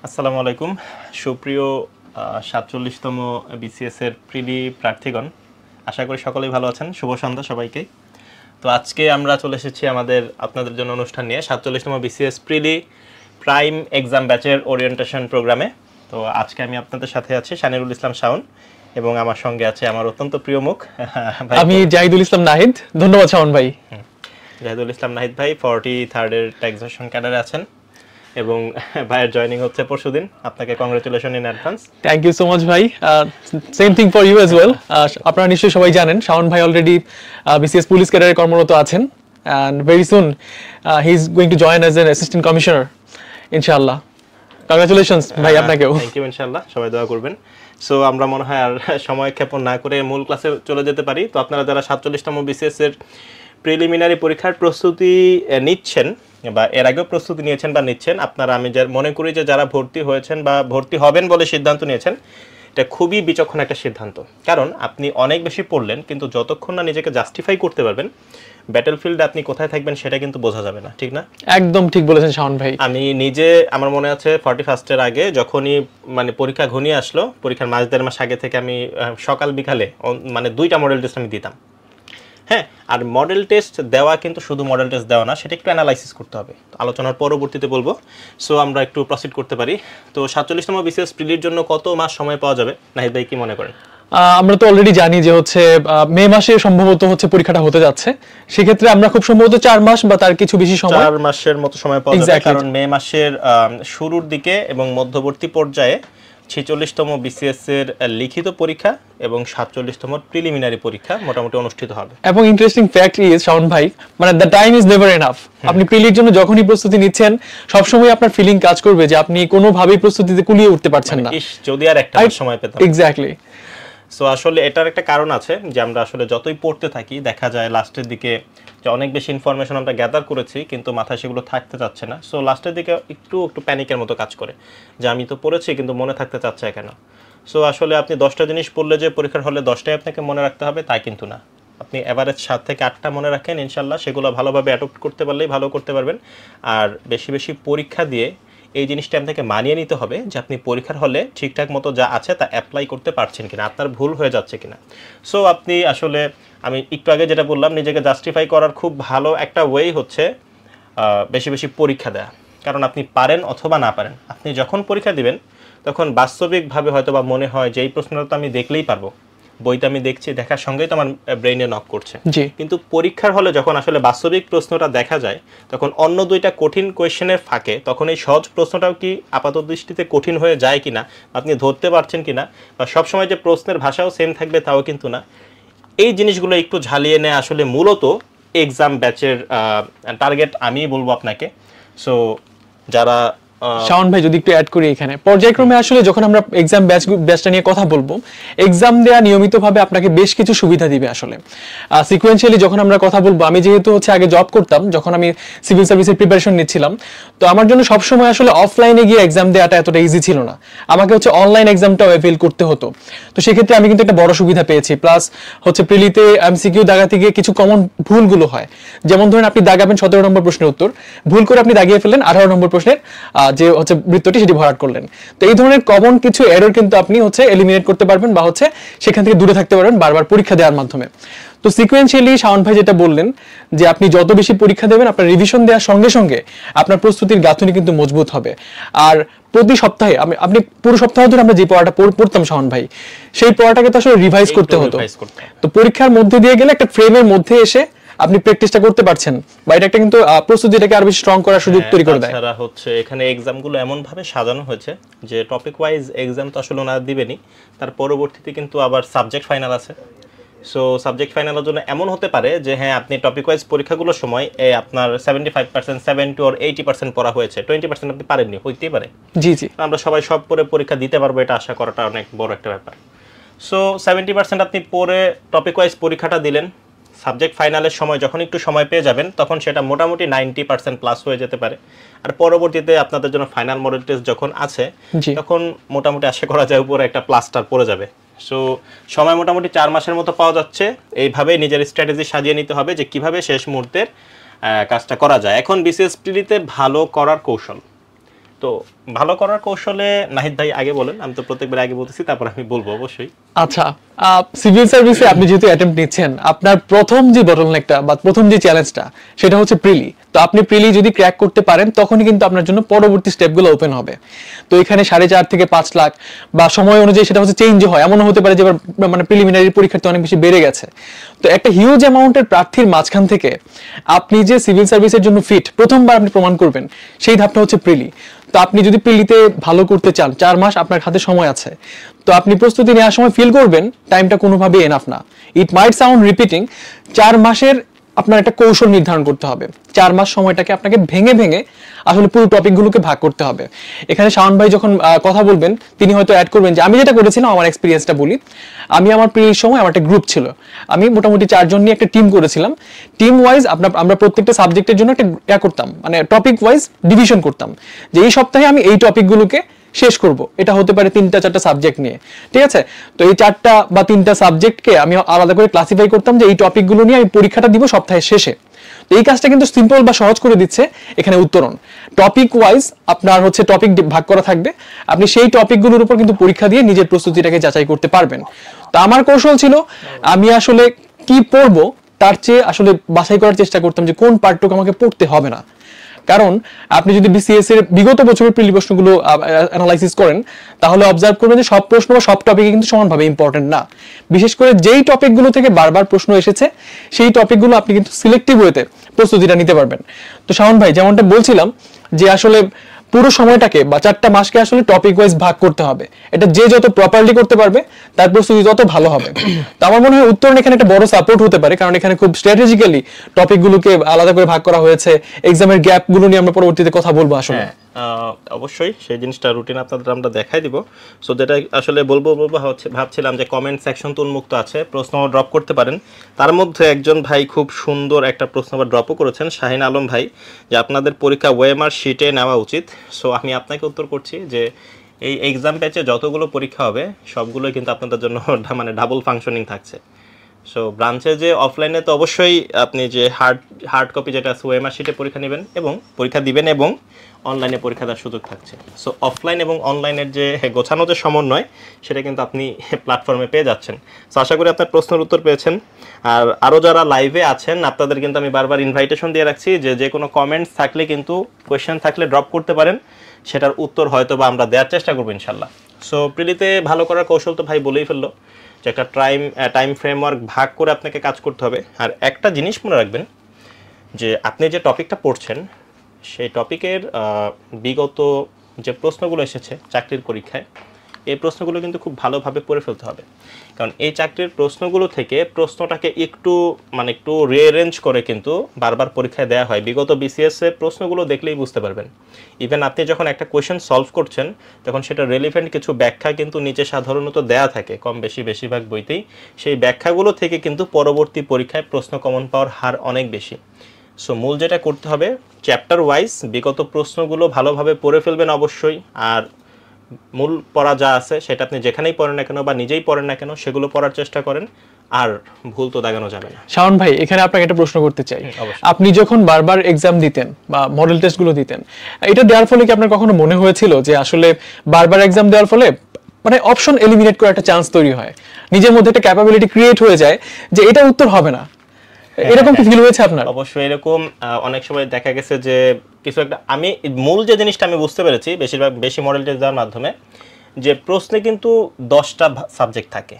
আসসালামু আলাইকুম সুপ্রিয় ৪৭তম বিসিএস এর প্রিলি প্রার্থীগণ, আশা করি সকলেই ভালো আছেন। শুভ সন্ধ্যা সবাইকে। তো আজকে আমরা চলে এসেছি আপনাদের জন্য অনুষ্ঠান নিয়ে ৪৭তম বিসিএস প্রিলি প্রাইম এক্সাম ব্যাচের ওরিয়েন্টেশন প্রোগ্রামে। তো আজকে আমি আপনাদের সাথে আছি শানিরুল ইসলাম শাওন, এবং আমার সঙ্গে আছে আমার অত্যন্ত প্রিয় মুখ আমি জাহিদুল ইসলাম নাহিদ। ধন্যবাদ শাওন ভাই। জাহিদুল ইসলাম নাহিদ ভাই 43rd এর ট্যাক্সেশন ক্যাডারে আছেন, এবং ভাইয়ের জয়েনিং হচ্ছে পরশুদিন। আপনাকে congratulation in advance. Thank you so much ভাই। Same thing for you as well. আপনারা নিশ্চয়ই সবাই জানেন শাওন ভাই অলরেডি বিসিএস পুলিশ ক্যাডারে কর্মরত আছেন, and very soon he is going to join as an assistant commissioner ইনশাআল্লাহ। কংগ্রেচুলেশনস ভাই আপনাকেও। থ্যাংক ইউ, ইনশাআল্লাহ সবাই দোয়া করবেন। সো আমরা মনে হয় আর সময় ক্ষেপণ না করে মূল ক্লাসে চলে যেতে পারি। তো আপনারা যারা ৪৭তম বিসিএস এর প্রিলিমিনারি পরীক্ষার প্রস্তুতি নিচ্ছেন বা এর আগেও প্রস্তুতি নিয়েছেন বা নিচ্ছেন, আপনারা আমি মনে করি যে যারা ভর্তি হয়েছেন বা ভর্তি হবেন বলে সিদ্ধান্ত নিয়েছেন, এটা খুবই বিচক্ষণ একটা সিদ্ধান্ত। কারণ আপনি অনেক বেশি পড়লেন, কিন্তু যতক্ষণ না নিজেকে জাস্টিফাই করতে পারবেন ব্যাটলফিল্ডে আপনি কোথায় থাকবেন সেটা কিন্তু বোঝা যাবে না, ঠিক না? একদম ঠিক বলেছেন শাওন ভাই। আমি নিজে আমার মনে আছে 41st আগে যখনই মানে পরীক্ষা ঘনিয়ে আসলো, পরীক্ষার মাস দেড় মাস আগে থেকে আমি সকাল বিকালে মানে 2টা মডেল টেস্ট আমি দিতাম। হ্যাঁ, আর মডেল টেস্ট দেওয়া কিন্তু শুধু মডেল টেস্ট দেওয়া না, সেটা একটু অ্যানালাইসিস করতে হবে। আলোচনার পরবর্তীতে বলবো। সো আমরা একটু প্রসিড করতে পারি। তো ৪৭তম বিসিএস প্রিলির জন্য কত মাস সময় পাওয়া যাবে, নাহিদ ভাই কি মনে করেন? আমরা তো অলরেডি জানি যে হচ্ছে মে মাসে সম্ভবত হচ্ছে পরীক্ষাটা হতে যাচ্ছে। সেক্ষেত্রে আমরা খুব সম্ভবত 4 মাস বা তার কিছু বেশি সময়, 4 মাসের মতো সময় পাওয়া যাবে। কারণ মে মাসের শুরুর দিকে এবং মধ্যবর্তী পর্যায়ে ৪৬তম বিসিএস এর লিখিত পরীক্ষা এবং ৪৭তম প্রিলিমিনারি পরীক্ষা মোটামুটি অনুষ্ঠিত হবে। এবং ইন্টারেস্টিং ফ্যাক্ট ইজ শাওন ভাই, মানে the time is never enough. আপনি প্রিলির জন্য যখনই প্রস্তুতি নিচ্ছেন সবসময় আপনার ফিলিং কাজ করবে যে আপনি কোনোভাবেই প্রস্তুতিতে কুলিয়ে উঠতে পারছেন না। যদি আর একটা সময় পেতাম। এক্স্যাক্টলি। সো আসলে এটার একটা কারণ আছে যে আমরা আসলে যতই পড়তে থাকি দেখা যায় লাস্টের দিকে যে অনেক বেশি ইনফরমেশন আমরা গ্যাদার করেছি, কিন্তু মাথায় সেগুলো থাকতে চাচ্ছে না। সো লাস্টের দিকে একটু প্যানিকের মতো কাজ করে যে আমি তো পড়েছি কিন্তু মনে থাকতে চাচ্ছে কেন। সো আসলে আপনি 10টা জিনিস পড়লে যে পরীক্ষার হলে 10টাই আপনাকে মনে রাখতে হবে তা কিন্তু না। আপনি এভারেজ 7 থেকে 8টা মনে রাখেন, ইনশাল্লাহ সেগুলো ভালোভাবে অ্যাডপ্ট করতে পারলেই ভালো করতে পারবেন। আর বেশি বেশি পরীক্ষা দিয়ে এই জিনিসটা আপনাকে মানিয়ে নিতে হবে যে আপনি পরীক্ষার হলে ঠিকঠাক মতো যা আছে তা অ্যাপ্লাই করতে পারছেন কিনা, আপনার ভুল হয়ে যাচ্ছে কিনা। সো আপনি আসলে আমি একটু আগে যেটা বললাম, নিজেকে জাস্টিফাই করার খুব ভালো একটা ওয়ে হচ্ছে বেশি বেশি পরীক্ষা দেওয়া। কারণ আপনি পারেন অথবা না পারেন, আপনি যখন পরীক্ষা দিবেন তখন বাস্তবিকভাবে হয়তো বা মনে হয় যে এই প্রশ্নটা তো আমি দেখলেই পারবো, বইটা আমি দেখছি, দেখার সঙ্গেই তো আমার ব্রেইনে নক করছে। কিন্তু পরীক্ষার হলে যখন আসলে বাস্তবিক প্রশ্নটা দেখা যায়, তখন অন্য 2টা কঠিন কোয়েশ্চেনের ফাঁকে তখন এই সহজ প্রশ্নটাও কি আপাত দৃষ্টিতে কঠিন হয়ে যায় কিনা, আপনি ধরতে পারছেন কিনা, বা সবসময় যে প্রশ্নের ভাষাও সেম থাকবে তাও কিন্তু না। এই জিনিসগুলো একটু ঝালিয়ে নেয় আসলে মূলত এক্সাম ব্যাচের টার্গেট আমি বলবো আপনাকে। সো যারা শাওন ভাই যদি একটু অ্যাড করি এখানে, পর্যায়ক্রমে আসলে যখন আমরা এক্সাম ব্যাচটা নিয়ে কথা বলবো, এক্সাম দেয়া নিয়মিতভাবে আপনাকে বেশ কিছু সুবিধা দিবে। আসলে সিকোয়েন্সিয়ালি যখন আমরা কথা বলবো, আমি যেহেতু হচ্ছে আগে জব করতাম, যখন আমি সিভিল সার্ভিসের প্রিপারেশন নিচ্ছিলাম, তো আমার জন্য সবসময় আসলে অফলাইনে গিয়ে এক্সাম দেওয়াটা এতটা ইজি ছিল না। আমাকে হচ্ছে অনলাইন এক্সামটাও অ্যাভেল করতে হতো। তো সেক্ষেত্রে আমি কিন্তু একটা বড় সুবিধা পেয়েছি। প্লাস হচ্ছে প্রিলিতে এমসিকিউ দাগাতে গিয়ে কিছু কমন ভুলগুলো হয়। যেমন ধরেন আপনি দাগাবেন 17 নম্বর প্রশ্নের উত্তর, ভুল করে আপনি দাগিয়ে ফেললেন 18 নম্বর প্রশ্নের যে হচ্ছে বৃত্তটি সেটি ভরাট করলেন। তো এই ধরনের কমন কিছু এরর কিন্তু আপনি হচ্ছে এলিমিনেট করতে পারবেন, বা হচ্ছে সেখান থেকে দূরে থাকতে পারবেন বারবার পরীক্ষা দেওয়ার মাধ্যমে। তো সিকোয়েন্সিয়ালি শাওন ভাই যেটা বললেন যে আপনি যত বেশি পরীক্ষা দেবেন, আপনার রিভিশন দেওয়ার সঙ্গে সঙ্গে আপনার প্রস্তুতির গাঁথুনি কিন্তু মজবুত হবে। আর প্রতি সপ্তাহে আপনি পুরো সপ্তাহ ধরে আমরা যে পড়াটা পড়তাম শাওন ভাই, সেই পড়াটাকে তো আসলে রিভাইজ করতে হতো। তো পরীক্ষার মধ্যে দিয়ে গেলে একটা ফ্রেমের মধ্যে এসে আপনি প্র্যাকটিসটা করতে পারছেন, বা এটা কিন্তু প্রস্তুতিটাকে আরো বেশি স্ট্রং করার সুযোগ তৈরি করে দেয়। তাছাড়া হচ্ছে এখানে এক্সামগুলো এমন ভাবে সাজানো হয়েছে যে টপিক ওয়াইজ এক্সাম তো আসলে ওনারা দিবেনই, তার পরবর্তীতে কিন্তু আবার সাবজেক্ট ফাইনাল আছে। সো সাবজেক্ট ফাইনালের জন্য এমন হতে পারে যে হ্যাঁ আপনি টপিক ওয়াইজ পরীক্ষাগুলোর সময় আপনার 75%, 70 or 80% পড়া হয়েছে, 20% আপনি পারেননি, হইতেই পারে। জি জি, আমরা সবাই সব পড়ে পরীক্ষা দিতে পারবো এটা আশা করাটা অনেক বড় একটা ব্যাপার। সো 70% আপনি পড়ে টপিক ওয়াইজ পরীক্ষাটা দিলেন, সাবজেক্ট ফাইনালের সময় যখন একটু সময় পেয়ে যাবেন তখন সেটা মোটামুটি 90% প্লাস হয়ে যেতে পারে। আর পরবর্তীতে আপনাদের জন্য ফাইনাল মডেল টেস্ট যখন আছে তখন মোটামুটি আশা করা যায় উপরে একটা প্লাস্টার পড়ে যাবে। সো সময় মোটামুটি 4 মাসের মতো পাওয়া যাচ্ছে। এইভাবেই নিজের স্ট্র্যাটেজি সাজিয়ে নিতে হবে যে কিভাবে শেষ মুহূর্তের কাজটা করা যায়। এখন বিসিএস প্রিলিতে ভালো করার কৌশল, তো তো ভালো করার কৌশলে নাহিদ ভাই আগে বলেন, আমি তো প্রত্যেকবার আগে বলতেছি, তারপর আমি বলবো অবশ্যই। আচ্ছা, সিভিল সার্ভিসে আপনি যেহেতু অ্যাটেম্প্ট নিচ্ছেন, আপনার প্রথম যে বটলনেকটা বা প্রথম যে চ্যালেঞ্জটা সেটা হচ্ছে প্রিলি। তো আপনি প্রিলি যদি ক্র্যাক করতে পারেন তখনই কিন্তু আপনার জন্য পরবর্তী স্টেপগুলো ওপেন হবে। তো এখানে 4.5 থেকে 5 লাখ বা সময় অনুযায়ী সেটা হচ্ছে চেঞ্জ হয়, এমনও হতে পারে যে এবার মানে প্রিলিমিনারি পরীক্ষাটা অনেক বেশি বেড়ে গেছে। তো একটা হিউজ অ্যামাউন্টের প্রার্থীর মাঝখান থেকে আপনি যে সিভিল সার্ভিসের জন্য ফিট প্রথমবার আপনি প্রমাণ করবেন, সেই ধাপটা হচ্ছে প্রিলি। তো আপনি যদি প্রিলিতে ভালো করতে চান, 4 মাস আপনার হাতে সময় আছে, তো আপনি প্রস্তুতি নেওয়ার সময় ফিল করবেন টাইমটা কোনোভাবেই এনাফ না। ইট মাইট সাউন্ড রিপিটিং, 4 মাসের আপনার একটা কৌশল নির্ধারণ করতে হবে। 4 মাস সময়টাকে আপনাকে ভেঙে ভেঙে আসলে পুরো টপিকগুলোকে ভাগ করতে হবে। এখানে শাওন ভাই যখন কথা বলবেন, তিনি হয়তো অ্যাড করবেন যে আমি যেটা করেছিলাম আমার এক্সপিরিয়েন্সটা বলি। আমি আমার প্রিলির সময় আমার একটা গ্রুপ ছিল, আমি মোটামুটি 4 জন নিয়ে একটা টিম করেছিলাম। টিম ওয়াইজ আমরা প্রত্যেকটা সাবজেক্টের জন্য একটা করতাম, মানে টপিক ওয়াইজ ডিভিশন করতাম, যে এই সপ্তাহে আমি এই টপিকগুলোকে শেষ করব। এটা হতে পারে 3-4টা সাবজেক্ট নিয়ে, ঠিক আছে? তো এই 4টা বা 3টা সাবজেক্টকে আমি আলাদা করে ক্লাসিফাই করতাম যে এই টপিকগুলো নিয়ে আমি পরীক্ষাটা দিব সপ্তাহের শেষে। তো এই কাজটা কিন্তু সিম্পল বা সহজ করে দিচ্ছে এখানে উত্তরণ। টপিক ওয়াইজ আপনার হচ্ছে টপিক ভাগ করা থাকবে, আপনি সেই টপিকগুলোর উপর কিন্তু পরীক্ষা দিয়ে নিজের প্রস্তুতিটাকে যাচাই করতে পারবেন। তো আমার কৌশল ছিল, আমি আসলে কি পড়বো তার চেয়ে আসলে বাছাই করার চেষ্টা করতাম যে কোন পার্টটুকু আমাকে পড়তে হবে না। কারণ আপনি যদি বিসিএস এর বিগত বছরের প্রিলি প্রশ্নগুলো অ্যানালাইসিস করেন, তাহলে অবজার্ভ করবেন যে সব প্রশ্ন বা সব টপিকে কিন্তু সমানভাবে ইম্পর্টেন্ট না। বিশেষ করে যেই টপিকগুলো থেকে বারবার প্রশ্ন এসেছে সেই টপিকগুলো আপনি কিন্তু সিলেক্টিভ ওয়েতে প্রস্তুতিটা নিতে পারবেন। তো শাওন ভাই যেমনটা বলছিলাম যে আসলে পুরো সময়টাকে বা 4টা মাসকে আসলে টপিক ওয়াইজ ভাগ করতে হবে। এটা যে যত প্রপারলি করতে পারবে তার প্রস্তুতি তত ভালো হবে। তো আমার মনে হয় উত্তরণ এখানে একটা বড় সাপোর্ট হতে পারে, কারণ এখানে খুব স্ট্র্যাটেজিক্যালি টপিকগুলোকে আলাদা করে ভাগ করা হয়েছে। এক্সামের গ্যাপগুলো নিয়ে আমরা পরবর্তীতে কথা বলবো আসলে। অবশ্যই সেই জিনিসটা রুটিন আপনাদের আমরা দেখাই দিব। সো যেটা আসলে বলবো হচ্ছে, ভাবছিলাম যে কমেন্ট সেকশন তো উন্মুক্ত আছে, প্রশ্ন ড্রপ করতে পারেন। তার মধ্যে একজন ভাই খুব সুন্দর একটা প্রশ্ন আবার ড্রপও করেছেন, শাহিন আলম ভাই, যে আপনাদের পরীক্ষা ওয়েমার শিটে নেওয়া উচিত। সো আমি আপনাকে উত্তর করছি যে এই এক্সাম ব্যাচে যতগুলো পরীক্ষা হবে সবগুলোই কিন্তু আপনাদের জন্য মানে ডাবল ফাংশনিং থাকছে। সো ব্রাঞ্চে যে অফলাইনে তো অবশ্যই আপনি যে হার্ড কপি যেটা আছে ওএমআর শিটে পরীক্ষা নেবেন এবং পরীক্ষা দিবেন, এবং অনলাইনে পরীক্ষা দেওয়ার সুযোগ থাকছে। সো অফলাইন এবং অনলাইনের যে গোছানো যে সমন্বয় সেটা কিন্তু আপনি প্ল্যাটফর্মে পেয়ে যাচ্ছেন। সো আশা করি আপনার প্রশ্নের উত্তর পেয়েছেন। আর আরও যারা লাইভে আছেন আপনাদের কিন্তু আমি বারবার ইনভাইটেশন দিয়ে রাখছি যে কোনো কমেন্টস থাকলে কিন্তু কোয়েশ্চেন থাকলে ড্রপ করতে পারেন, সেটার উত্তর হয়তো বা আমরা দেওয়ার চেষ্টা করবো ইনশাল্লাহ। সো প্রিলিতে ভালো করার কৌশল তো ভাই বলেই ফেললো যে একটা টাইম ফ্রেমওয়ার্ক ভাগ করে আপনাকে কাজ করতে হবে। আর একটা জিনিস মনে রাখবেন যে আপনি যে টপিকটা পড়ছেন সেই টপিকের বিগত যে প্রশ্নগুলো এসেছে চাকরির পরীক্ষায়, এই প্রশ্নগুলো কিন্তু খুব ভালোভাবে পড়ে ফেলতে হবে। কারণ এই চাকরির প্রশ্নগুলো থেকে প্রশ্নটাকে একটু রিঅ্যারেঞ্জ করে কিন্তু বারবার পরীক্ষায় দেওয়া হয়। বিগত বিসিএস এর প্রশ্নগুলো দেখলেই বুঝতে পারবেন। ইভেন আপনি যখন একটা কোয়েশ্চেন সলভ করছেন তখন সেটা রিলেভেন্ট কিছু ব্যাখ্যা কিন্তু নিচে সাধারণত দেয়া থাকে কম বেশি বেশিরভাগ বইতেই। সেই ব্যাখ্যাগুলো থেকে কিন্তু পরবর্তী পরীক্ষায় প্রশ্ন কমন পাওয়ার হার অনেক বেশি। সো মূল যেটা করতে হবে, চ্যাপ্টার ওয়াইজ বিগত প্রশ্নগুলো ভালোভাবে পড়ে ফেলবেন অবশ্যই। আর মূল পড়া যা আছে সেটা আপনি যেখানেই পড়েন না কেন বা নিজেই পড়েন না কেন সেগুলো পড়ার চেষ্টা করেন, আর ভুল তো দাগানো যাবে না। শাওন ভাই এখানে আপনাকে একটা প্রশ্ন করতে চাই, আপনি যখন বারবার এক্সাম দিতেন বা মডেল টেস্টগুলো দিতেন, এটা দেওয়ার ফলে কি আপনার কখনো মনে হয়েছিল যে আসলে বারবার এক্সাম দেওয়ার ফলে মানে অপশন এলিমিনেট করার একটা চান্স তৈরি হয়, নিজের মধ্যে একটা ক্যাপাবিলিটি ক্রিয়েট হয়ে যায় যে এটা উত্তর হবে না, এরকম কি ফিল হয়েছে আপনার? অবশ্যই এরকম অনেক সময় দেখা গেছে যে কিছু একটা আমি মূল যে জিনিসটা আমি বুঝতে পেরেছি বেশি মডেল টেস্ট দেওয়ার মাধ্যমে, যে প্রশ্নে কিন্তু 10টা সাবজেক্ট থাকে।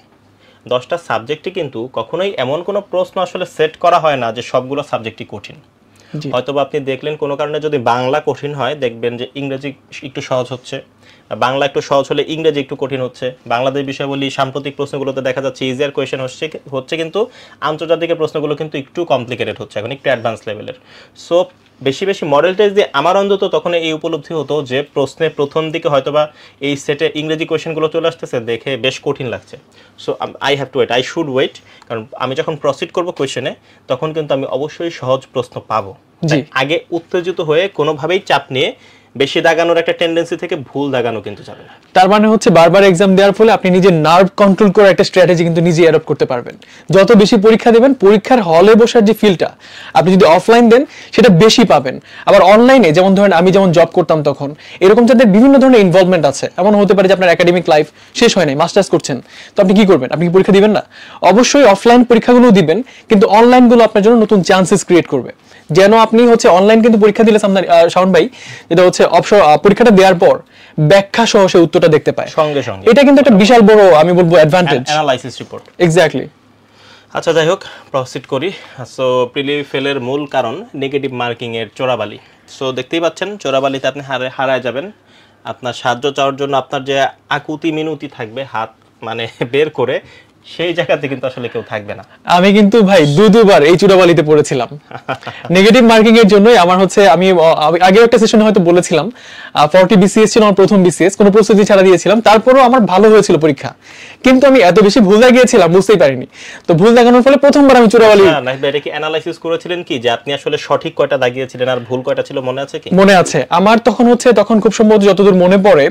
10টা সাবজেক্টে কিন্তু কখনোই এমন কোনো প্রশ্ন আসলে সেট করা হয় না যে সবগুলো সাবজেক্টই কঠিন। হয়তোবা আপনি দেখলেন কোনো কারণে যদি বাংলা কঠিন হয় দেখবেন যে ইংরেজি একটু সহজ হচ্ছে, বাংলা একটু সহজ হলে ইংরেজি একটু কঠিন হচ্ছে। বাংলাদেশ বিষয়াবলী সাম্প্রতিক প্রশ্নগুলোতে দেখা যাচ্ছে ইজিয়ার কোয়েশ্চেন হচ্ছে কিন্তু আন্তর্জাতিক প্রশ্নগুলো কিন্তু একটু কমপ্লিকেটেড হচ্ছে, এখন একটু অ্যাডভান্স লেভেলের। সো বেশি মডেল টেস্ট দিয়ে আমার অন্তত তখন এই উপলব্ধি হতো যে প্রশ্নের প্রথম দিকে হয়তোবা এই সেটে ইংরেজি কোয়েশ্চেনগুলো চলে আসতেছে দেখে বেশ কঠিন লাগছে। সো আই শুড ওয়েট, কারণ আমি যখন প্রসিড করবো কোয়েশ্চেনে তখন কিন্তু আমি অবশ্যই সহজ প্রশ্ন পাবো। আগে উত্তেজিত হয়ে কোনোভাবেই চাপ নিয়ে বেশি দাগানোর একটা টেন্ডেন্সি থেকে ভুল দাগানো কিন্তু যাবে না। তার মানে হচ্ছে বারবার এক্সাম দেওয়ার ফলে আপনি নিজের নার্ভ কন্ট্রোল করার একটা স্ট্র্যাটেজি কিন্তু নিজে অ্যাডপ্ট করতে পারবেন। যত বেশি পরীক্ষা দেবেন, পরীক্ষার হলে বসার যে ফিলটা আপনি যদি অফলাইন দেন সেটা বেশি পাবেন। আবার অনলাইনে যেমন ধরেন আমি যেমন জব করতাম তখন এরকম যাদের বিভিন্ন ধরনের ইনভলভমেন্ট আছে, এমন হতে পারে যে আপনার একাডেমিক লাইফ শেষ হয় নাই, মাস্টার্স করছেন, তো আপনি কি করবেন? আপনি কি পরীক্ষা দিবেন না? অবশ্যই অফলাইন পরীক্ষাগুলো দিবেন, কিন্তু অনলাইনগুলো আপনার জন্য নতুন চান্সেস ক্রিয়েট করবে। যেন আপনি হচ্ছে অনলাইন কিন্তু পরীক্ষা দিলে সামনে শাওন ভাই যেটা হচ্ছে পরীক্ষাটা দেওয়ার পর ব্যাখ্যা সহ সে উত্তরটা দেখতে পায় সঙ্গে সঙ্গে, এটা কিন্তু একটা বিশাল বড় আমি বলবো অ্যাডভান্টেজ, অ্যানালাইসিস রিপোর্ট। এক্স্যাক্টলি। আচ্ছা যাই হোক, প্রসিড করি। সো প্রিলি ফেলের মূল কারণ নেগেটিভ মার্কিং এর চোরাবালি। সো দেখতেই পাচ্ছেন চোরাবালিতে আপনি হারায় যাবেন। আপনার সাহায্য চাওয়ার জন্য আপনার যে আকুতি মিনতি থাকবে হাত মানে বের করে, সেই জায়গাতে কিন্তু আসলে কেউ থাকবে না। আমি কিন্তু ভাই দুবার এই চোরাবালিতে পড়েছিলাম নেগেটিভ মার্কিং এর জন্যই। আমার হচ্ছে আমি আগে একটা সেশনে হয়তো বলেছিলাম 40 বিসিএস ছিল আমার প্রথম বিসিএস, কোনো প্রস্তুতি ছাড়া দিয়েছিলাম, তারপরেও আমার ভালো হয়েছিল পরীক্ষা, কিন্তু আমি এত বেশি ভুল দাগিয়েছিলাম বুঝতেই পারিনি। তো ভুল দাগানোর ফলে প্রথমবার আমি চোরাবালি। না ভাই, এটা কি অ্যানালাইসিস করেছিলেন কি যে আপনি আসলে সঠিক কয়টা দাগিয়েছিলেন আর ভুল কয়টা ছিল, মনে আছে কি? মনে আছে আমার, তখন খুব সম্ভবত যতদূর মনে পড়ে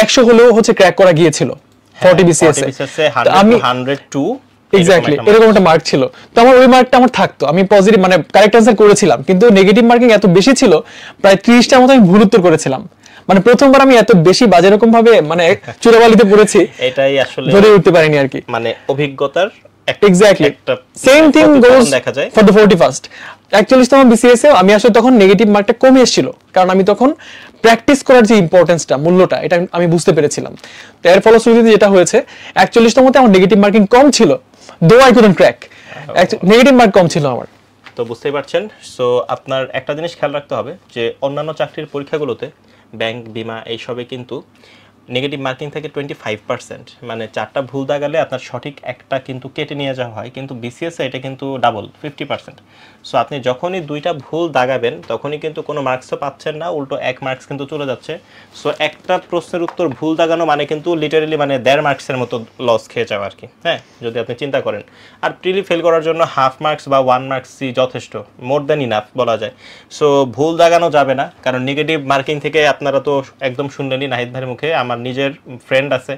100 হলেও হচ্ছে ক্র্যাক করা গিয়েছিল 40 বিসিএস এ। আমি 102 এক্স্যাক্টলি এরকম একটা মার্ক ছিল। তো আমার ওই মার্কটা আমার থাকতো, আমি পজিটিভ মানে কারেক্ট অ্যানসার করেছিলাম, কিন্তু নেগেটিভ মার্কিং এত বেশি ছিল প্রায় 30টার মতো আমি ভুল উত্তর করেছিলাম। মানে প্রথমবার আমি এত বেশি বাজে রকম ভাবে মানে চোরাবালিতে পড়েছি, এটাই আসলে ধরে উঠতে পারিনি আর কি, মানে অভিজ্ঞতার এক্স্যাক্টলি সেম থিং গোস দেখা যায় ফর দ্য 41st 41তম বিসিএস এ। আমি আসলে তখন নেগেটিভ মার্কটা কমে এসেছিল, কারণ আমি তখন প্র্যাকটিস করার যে ইম্পর্টেন্সটা, মূল্যটা, এটা আমি বুঝতে পেরেছিলাম। তো এর ফলশ্রুতিতে যেটা হয়েছে 41তমতে আমার নেগেটিভ মার্কিং কম ছিল, though I couldn't crack, negative mark কম ছিল আমার। তো বুঝতেই পারছেন। সো আপনার একটা জিনিস খেয়াল রাখতে হবে যে অন্যান্য চাকরির পরীক্ষাগুলোতে ব্যাংক, বিমা এইসবে কিন্তু নেগেটিভ মার্কিং থেকে 25%, মানে 4টা ভুল দাগালে আপনার সঠিক একটা কিন্তু কেটে নিয়ে যাওয়া হয়, কিন্তু বিসিএসে এটা কিন্তু ডাবল 50%। সো আপনি যখনই 2টা ভুল দাগাবেন তখনই কিন্তু কোনো মার্কসও পাচ্ছেন না, উল্টো 1 মার্কস কিন্তু চলে যাচ্ছে। সো একটা প্রশ্নের উত্তর ভুল দাগানো মানে কিন্তু লিটারেলি মানে 1.5 মার্কসের মতো লস খেয়ে যাওয়া আর কি, হ্যাঁ, যদি আপনি চিন্তা করেন। আর প্রিলি ফেল করার জন্য হাফ মার্কস বা 1 মার্কসই যথেষ্ট, মোর দ্যান ইনাফ বলা যায়। সো ভুল দাগানো যাবে না, কারণ নেগেটিভ মার্কিং থেকে আপনারা তো একদম শুনলেনই নাহিদ ভাইয়ের মুখে। আমার নিজের ফ্রেন্ড আছে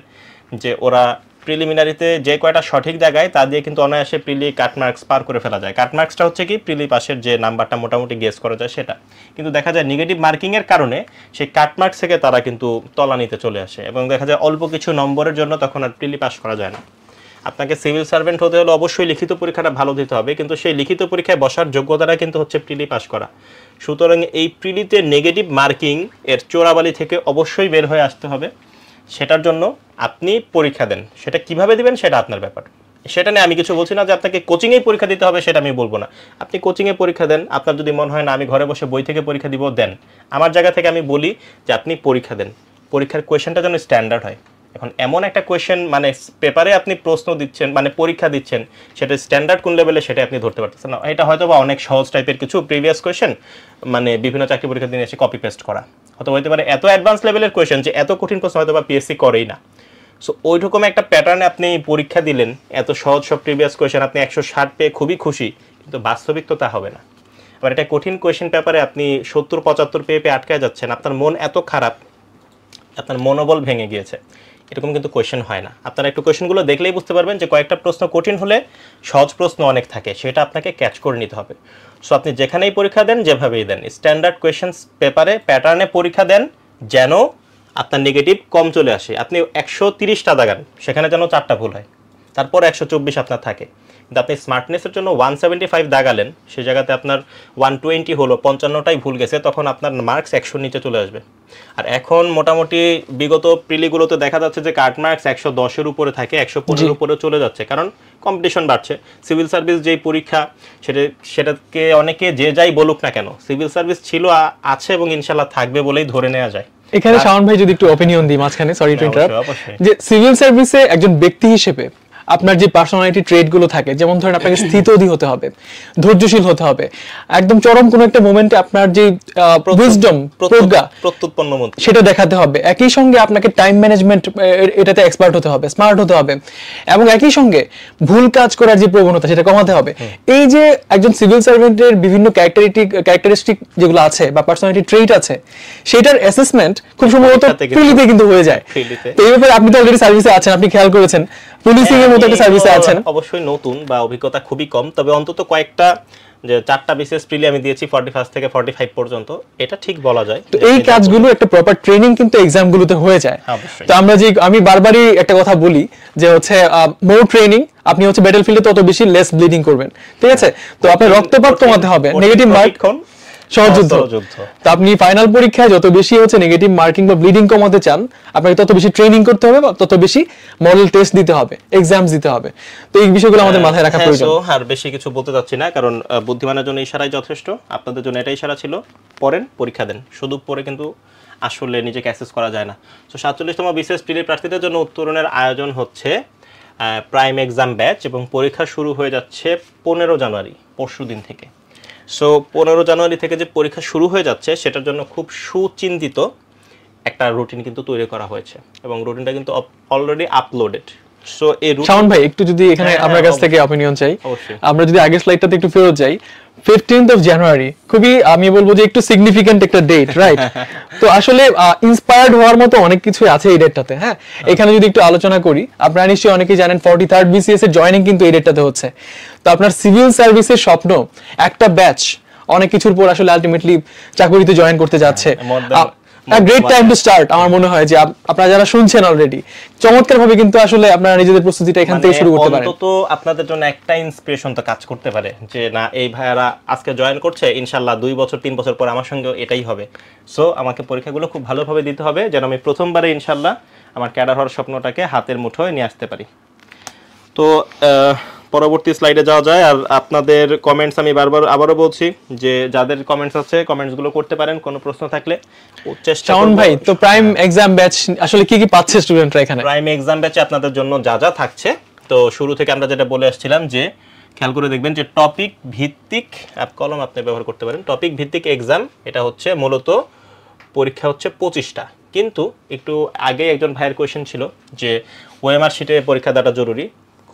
যে ওরা প্রিলিমিনারিতে যে কয়টা সঠিক জায়গায় তা দিয়ে কিন্তু অনায়াসে প্রিলি কাট মার্কস পার করে ফেলা যায়। কাট মার্কসটা হচ্ছে কি প্রিলি পাশের যে নাম্বারটা মোটামুটি গেস করা যায় সেটা, কিন্তু দেখা যায় নেগেটিভ মার্কিং এর কারণে সেই কাট মার্কস থেকে তারা কিন্তু তলানিতে চলে আসে, এবং দেখা যায় অল্প কিছু নম্বরের জন্য তখন আর প্রিলি পাস করা যায় না। আপনাকে সিভিল সার্ভেন্ট হতে হলে অবশ্যই লিখিত পরীক্ষাটা ভালো দিতে হবে, কিন্তু সেই লিখিত পরীক্ষায় বসার যোগ্যতাটা কিন্তু হচ্ছে প্রিলি পাস করা। সুতরাং এই প্রিলিতে নেগেটিভ মার্কিং এর চোরাবালি থেকে অবশ্যই বের হয়ে আসতে হবে। সেটার জন্য আপনি পরীক্ষা দেন, সেটা কিভাবে দিবেন সেটা আপনার ব্যাপার। সেটা নিয়ে আমি কিছু বলছি না যে আপনাকে কোচিংয়েই পরীক্ষা দিতে হবে, সেটা আমি বলবো না। আপনি কোচিংয়ে পরীক্ষা দেন, আপনার যদি মনে হয় না আমি ঘরে বসে বই থেকে পরীক্ষা দিব, দেন। আমার জায়গা থেকে আমি বলি যে আপনি পরীক্ষা দেন, পরীক্ষার কোয়েশ্চেনটা যেন স্ট্যান্ডার্ড হয়। এখন এমন একটা কোয়েশ্চেন মানে পেপারে আপনি প্রশ্ন দিচ্ছেন মানে পরীক্ষা দিচ্ছেন, সেটা স্ট্যান্ডার্ড কোন লেভেলে সেটা আপনি ধরতে পারতেছেন না। এটা হয়তো বা অনেক সহজ টাইপের কিছু প্রিভিয়াস কোয়েশ্চেন মানে বিভিন্ন চাকরি পরীক্ষার দিনে এসে কপি পেস্ট করা, অথবা হতে পারে এত অ্যাডভান্স লেভেলের কোয়েশ্চেন যে এত কঠিন প্রশ্ন হয়তো বা পিএসসি করেই না। সো ওইরকম একটা প্যাটার্নে আপনি পরীক্ষা দিলেন, এত সহজ সব প্রিভিয়াস কোয়েশ্চেন আপনি 160 পেয়ে খুবই খুশি, কিন্তু বাস্তবিক তো তা হবে না। আবার এটা কঠিন কোয়েশ্চেন পেপারে আপনি 70-75 পেয়ে আটকায় যাচ্ছেন, আপনার মন এত খারাপ, আপনার মনোবল ভেঙে গিয়েছে, এরকম কিন্তু কোয়েশ্চেন হয় না। আপনারা একটু কোয়েশ্চেনগুলো দেখলেই বুঝতে পারবেন যে কয়েকটা প্রশ্ন কঠিন হলে সহজ প্রশ্ন অনেক থাকে, সেটা আপনাকে ক্যাচ করে নিতে হবে। সো আপনি যেখানেই পরীক্ষা দেন, যেভাবেই দেন, স্ট্যান্ডার্ড কোয়েশ্চেন্স পেপারে প্যাটার্নে পরীক্ষা দেন, যেন আপনার নেগেটিভ কম চলে আসে। আপনি 130টা দাগান, সেখানে যেন 4টা ভুল হয়, তারপর 124 আপনার থাকে। কিন্তু আপনি স্মার্টনেসের জন্য 175 দাগালেন, সেই জায়গাতে আপনার 120 হলো, 55টাই ভুল গেছে, তখন আপনার মার্কস 100 নিচে চলে আসবে। আর এখন মোটামুটি বিগত প্রিলিগুলোতে দেখা যাচ্ছে যে কাট মার্কস 110-এর উপরে থাকে, 115-এর উপরে চলে যাচ্ছে, কারণ কম্পিটিশন বাড়ছে। সিভিল সার্ভিস যেই পরীক্ষা সেটাকে অনেকে যে যাই বলুক না কেন, সিভিল সার্ভিস ছিল, আছে এবং ইনশাল্লাহ থাকবে বলেই ধরে নেওয়া যায়। এখানে শাওন ভাই যদি একটু অপিনিয়ন দিই মাঝখানে, সরি টু ইন্টারাপ্ট, যে সিভিল সার্ভিসে একজন ব্যক্তি হিসেবে আপনার যে পার্সোনালিটি ট্রেট গুলো থাকে, যেমন ধরেন আপনাকে স্থিতধী হতে হবে, ধৈর্যশীল হতে হবে, একদম চরম কোনো একটা মোমেন্টে আপনার যে উইজডম, প্রজ্ঞা, প্রত্যুৎপন্ন মন, সেটা দেখাতে হবে। একই সঙ্গে আপনাকে টাইম ম্যানেজমেন্ট এটাতে এক্সপার্ট হতে হবে, স্মার্ট হতে হবে, এবং একই সঙ্গে ভুল কাজ করার যে প্রবণতা সেটা কমাতে হবে। এই যে একজন সিভিল সার্ভেন্টের বিভিন্ন ক্যারেক্টারিস্টিক যেগুলো আছে বা পার্সোনালিটি ট্রেট আছে, সেটার অ্যাসেসমেন্ট খুব সম্ভবত প্রিলিতে কিন্তু হয়ে যায়। তো এই ব্যাপারে আপনি তো অলরেডি সার্ভিসে আছেন, আপনি খেয়াল করেছেন, পুলিশিং এর মতো একটা সার্ভিসে আছেন। অবশ্যই নতুন বা অভিজ্ঞতা খুবই কম, তবে অন্তত কয়েকটা যে 4টা বিসিএস প্রিলি আমি দিয়েছি 45 থেকে 45 পর্যন্ত, এটা ঠিক বলা যায়। তো এই কাজগুলো একটা প্রপার ট্রেনিং কিন্তু এক্সামগুলোতে হয়ে যায়। তো আমরা যে আমি বারবারই একটা কথা বলি যে হচ্ছে মোর ট্রেনিং, আপনি হচ্ছে ব্যাটলফিল্ডে তত বেশি লেস ব্লিডিং করবেন, ঠিক আছে? তো আপনার রক্তপাত কমাতে হবে, নেগেটিভ মার্ক সহযুদ্ধ। তো আপনি ফাইনাল পরীক্ষায় যত বেশি হচ্ছে নেগেটিভ মার্কিং বা ব্লিডিং কমাতে চান, আপনাকে তত বেশি ট্রেনিং করতে হবে, তত বেশি মডেল টেস্ট দিতে হবে, এক্সামস দিতে হবে। তো এই বিষয়গুলো আমাদের মাথায় রাখা প্রয়োজন। আর বেশি কিছু বলতে যাচ্ছি না, কারণ বুদ্ধিমানের জন্য ইশারাই যথেষ্ট। আপনাদের জন্য এটাই ইশারা ছিল, পড়েন, পরীক্ষা দেন। শুধু পড়ে কিন্তু আসলে নিজেকে অ্যাসেস করা যায় না। তো 47তম বিসিএস প্রিলি প্রার্থীদের জন্য উত্তরণের আয়োজন হচ্ছে প্রাইম এক্সাম ব্যাচ, এবং পরীক্ষা শুরু হয়ে যাচ্ছে 15 জানুয়ারি, পরশু দিন থেকে। সো 15 জানুয়ারি থেকে যে পরীক্ষা শুরু হয়ে যাচ্ছে, সেটার জন্য খুব সুচিন্তিত একটা রুটিন কিন্তু তৈরি করা হয়েছে, এবং রুটিনটা কিন্তু অলরেডি আপলোডেড। সো এই শাওন ভাই একটু যদি এখানে আপনার কাছ থেকে অপিনিয়ন চাই। আমরা যদি আগের স্লাইডটাতে একটু ফেরত যাই, 15th of January খুবই আমি বলবো যে একটু সিগনিফিকেন্ট একটা ডেট, রাইট? তো আসলে ইন্সপায়ার্ড হওয়ার মতো অনেক কিছু আছে এই ডেটটাতে। হ্যাঁ, এখানে যদি একটু আলোচনা করি, আপনারা নিশ্চয়ই অনেকেই জানেন 43rd BCS এর জয়েনিং কিন্তু এই ডেটটাতে হচ্ছে। তো আপনার সিভিল সার্ভিসের স্বপ্ন একটা ব্যাচ অনেক কিছুর পর আসলে আলটিমেটলি চাকরিতে জয়েন করতে যাচ্ছে। Great time to start. আমার মনে হয় যে আপনারা যারা শুনছেন অলরেডি, চমৎকার ভাবে কিন্তু আসলে আপনারা নিজেদের প্রস্তুতিটা এখান থেকে শুরু করতে পারেন। অন্তত আপনাদের জন্য একটা ইন্সপিরেশন তো কাজ করতে পারে যে না, এই ভাইয়ারা আজকে জয়েন করছে, ইনশাআল্লাহ 2 বছর 3 বছর পর আমার সঙ্গে এটাই হবে। সো আমাকে পরীক্ষাগুলো খুব ভালোভাবে দিতে হবে, যেন আমি প্রথমবারে ইনশাআল্লাহ আমার ক্যাডার হওয়ার স্বপ্নটাকে হাতের মুঠোয় নিয়ে আসতে পারি। তো পরবর্তী স্লাইডে যাওয়া যায়। আর আপনাদের কমেন্টস আমি বারবার আবারও বলছি যে যাদের কমেন্টস আছে, কমেন্টসগুলো করতে পারেন কোনো প্রশ্ন থাকলে। চেষ্টা শাওন ভাই, তো প্রাইম এক্সাম ব্যাচ আসলে কি কি পাচ্ছে স্টুডেন্টরা এখানে? প্রাইম এক্সাম ব্যাচে আপনাদের জন্য যা যা থাকছে, তো শুরু থেকে আমরা যেটা বলে আসছিলাম যে খেয়াল করে দেখবেন যে টপিক ভিত্তিক কলম আপনি ব্যবহার করতে পারেন। টপিক ভিত্তিক এক্সাম, এটা হচ্ছে মূলত পরীক্ষা হচ্ছে 25টা, কিন্তু একটু আগে একজন ভাইয়ের কোয়েশ্চেন ছিল যে ওএমআর শিটে পরীক্ষা দেওয়াটা জরুরি।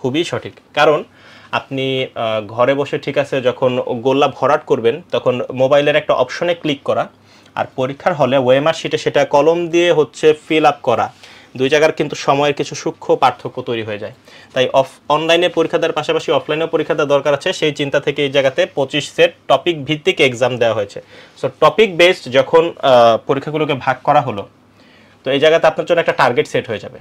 খুবই সঠিক, কারণ আপনি ঘরে বসে ঠিক আছে যখন গোল্লা ভরাট করবেন, তখন মোবাইলের একটা অপশনে ক্লিক করা, আর পরীক্ষার হলে ওএমআর শিটে সেটা কলম দিয়ে হচ্ছে ফিল আপ করা, দুই জায়গার কিন্তু সময়ের কিছু সূক্ষ্ম পার্থক্য তৈরি হয়ে যায়। তাই অনলাইনে পরীক্ষা দেওয়ার পাশাপাশি অফলাইনেও পরীক্ষা দেওয়ার দরকার আছে। সেই চিন্তা থেকে এই জায়গাতে 25 সেট টপিক ভিত্তিক এক্সাম দেওয়া হয়েছে। সো টপিক বেসড যখন পরীক্ষাগুলোকে ভাগ করা হলো, তো এই জায়গাতে আপনার জন্য একটা টার্গেট সেট হয়ে যাবে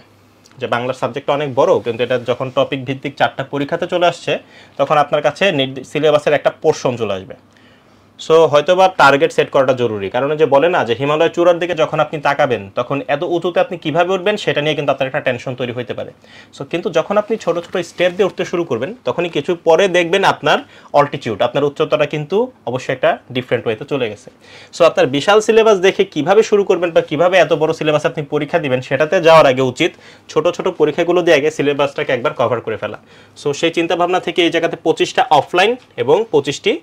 যে বাংলার সাবজেক্টটা অনেক বড়, কিন্তু এটা যখন টপিক ভিত্তিক 4টা পরীক্ষাতে চলে আসছে, তখন আপনার কাছে সিলেবাসের একটা পোর্শন চলে আসবে। সো হয়তোবা টার্গেট সেট করাটা জরুরি, কারণ যে বলে না যে হিমালয় চূড়ার দিকে যখন আপনি তাকাবেন, তখন এত উঁচুতে আপনি কিভাবে উঠবেন সেটা নিয়ে কিন্তু আপনার একটা টেনশন তৈরি হতে পারে। সো কিন্তু যখন আপনি ছোট ছোট স্টেপ দিয়ে উঠতে শুরু করবেন, তখনই কিছু পরে দেখবেন আপনার অল্টিটিউড, আপনার উচ্চতাটা কিন্তু অবশ্যই একটা ডিফারেন্ট ওয়েতে চলে গেছে। সো আপনার বিশাল সিলেবাস দেখে কিভাবে শুরু করবেন বা কিভাবে এত বড় সিলেবাস আপনি পরীক্ষা দিবেন, সেটাতে যাওয়ার আগে উচিত ছোট ছোট পরীক্ষাগুলো দিয়ে আগে সিলেবাসটাকে একবার কভার করে ফেলা। সো সেই চিন্তা ভাবনা থেকে এই জায়গাতে 25টা অফলাইন এবং 25টি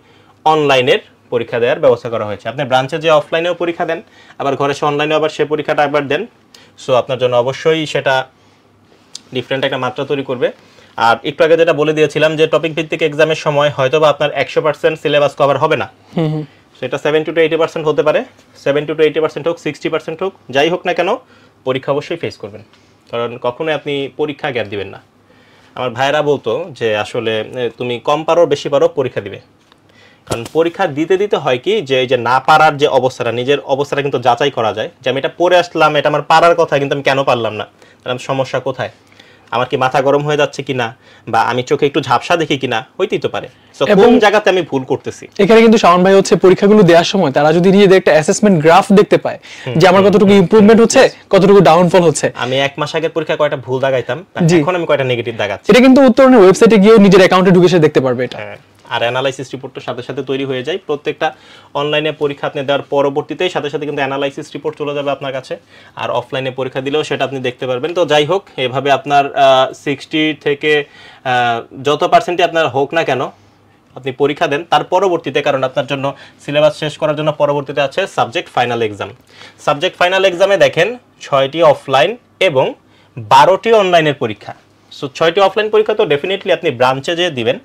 অনলাইনের পরীক্ষা দেওয়ার ব্যবস্থা করা হয়েছে। আপনি ব্রাঞ্চে যে অফলাইনেও পরীক্ষা দেন, আবার ঘরে সে অনলাইনেও আবার সে পরীক্ষাটা একবার দেন। সো আপনার জন্য অবশ্যই সেটা ডিফারেন্ট একটা মাত্রা তৈরি করবে। আর একটু আগে যেটা বলে দিয়েছিলাম যে টপিক ভিত্তিক এক্সামের সময় হয়তো বা আপনার 100% সিলেবাস কভার হবে না, সেটা 70 to 80% হতে পারে। 70 to 80% হোক, 60% হোক, যাই হোক না কেন, পরীক্ষা অবশ্যই ফেস করবেন, কারণ কখনোই আপনি পরীক্ষা গ্যাপ দিবেন না। আমার ভাইয়েরা বলতো যে আসলে তুমি কম পারো বেশি পারো, পরীক্ষা দিবে। কারণ পরীক্ষা দিতে দিতে হয় কি, যে এই যে না পারার যে অবস্থাটা, নিজের অবস্থাটা কিন্তু যাচাই করা যায় যে আমি এটা পড়ে আসলাম, এটা আমার পারার কথা, কিন্তু আমি কেন পারলাম না, তাহলে সমস্যা কোথায়, আমার কি মাথা গরম হয়ে যাচ্ছে কিনা, বা আমি চোখে একটু ঝাপসা দেখি কিনা, হইতেই তো পারে। সো কোন জায়গাতে আমি ভুল করতেছি। এখানে কিন্তু শাওন ভাই হচ্ছে পরীক্ষাগুলো দেওয়ার সময় তারা যদি নিজেদের একটা অ্যাসেসমেন্ট গ্রাফ দেখতে পায় যে আমার কতটুকু ইমপ্রুভমেন্ট হচ্ছে, কতটুকু ডাউনফল হচ্ছে। আমি 1 মাস আগের পরীক্ষা কয়টা ভুল দাগাইতাম, এখন আমি কয়টা নেগেটিভ দাগাচ্ছি, এটা কিন্তু উত্তরণের ওয়েবসাইটে গিয়েও নিজের অ্যাকাউন্টে ঢুকে সে দেখতে পারবে এটা। আর অ্যানালাইসিস রিপোর্টটার সাথে সাথে তৈরি হয়ে যায়। প্রত্যেকটা অনলাইনে পরীক্ষা আপনি দেওয়ার পরবর্তীতেই সাথে সাথে কিন্তু অ্যানালাইসিস রিপোর্ট চলে যাবে আপনার কাছে, আর অফলাইনে পরীক্ষা দিলেও সেটা আপনি দেখতে পারবেন। তো যাই হোক, এভাবে আপনার 60 থেকে যত পার্সেন্টই আপনার হোক না কেন আপনি পরীক্ষা দেন, তার পরবর্তীতে, কারণ আপনার জন্য সিলেবাস শেষ করার জন্য পরবর্তীতে আছে subject final exam. Subject final এক্সামে দেখেন 6টি অফলাইন এবং 12টি অনলাইনের পরীক্ষা। সো 6টি অফলাইন পরীক্ষা তো ডেফিনেটলি আপনি ব্রাঞ্চে যেয়ে দিবেন,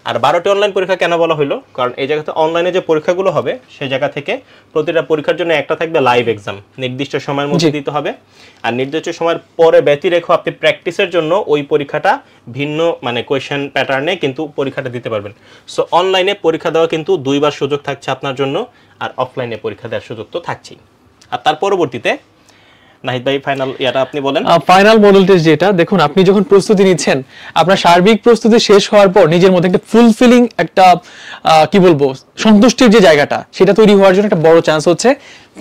আর 12টি অনলাইন পরীক্ষা কেন বলা হলো, কারণ এই জায়গাতে অনলাইনে যে পরীক্ষাগুলো হবে সেই জায়গা থেকে প্রতিটা পরীক্ষার জন্য একটা থাকবে লাইভ এক্সাম, নির্দিষ্ট সময়ের মধ্যে দিতে হবে, আর নির্দিষ্ট সময়ের পরে ব্যতিরেখে আপনি প্র্যাকটিসের জন্য ওই পরীক্ষাটা ভিন্ন মানে কোয়েশ্চেন প্যাটার্নে কিন্তু পরীক্ষাটা দিতে পারবেন। সো অনলাইনে পরীক্ষা দেওয়া কিন্তু 2বার সুযোগ থাকছে আপনার জন্য, আর অফলাইনে পরীক্ষা দেওয়ার সুযোগ তো থাকছেই। আর তার পরবর্তীতে নাহিদ ভাই ফাইনাল ইয়াটা আপনি বলেন। ফাইনাল মডেল টেস্ট যেটা, দেখুন আপনি যখন প্রস্তুতি নিচ্ছেন, আপনার সার্বিক প্রস্তুতি শেষ হওয়ার পর নিজের মধ্যে একটা ফুলফিলিং একটা কি বলবো সন্তুষ্টির যে জায়গাটা, সেটা তৈরি হওয়ার জন্য একটা বড় চান্স হচ্ছে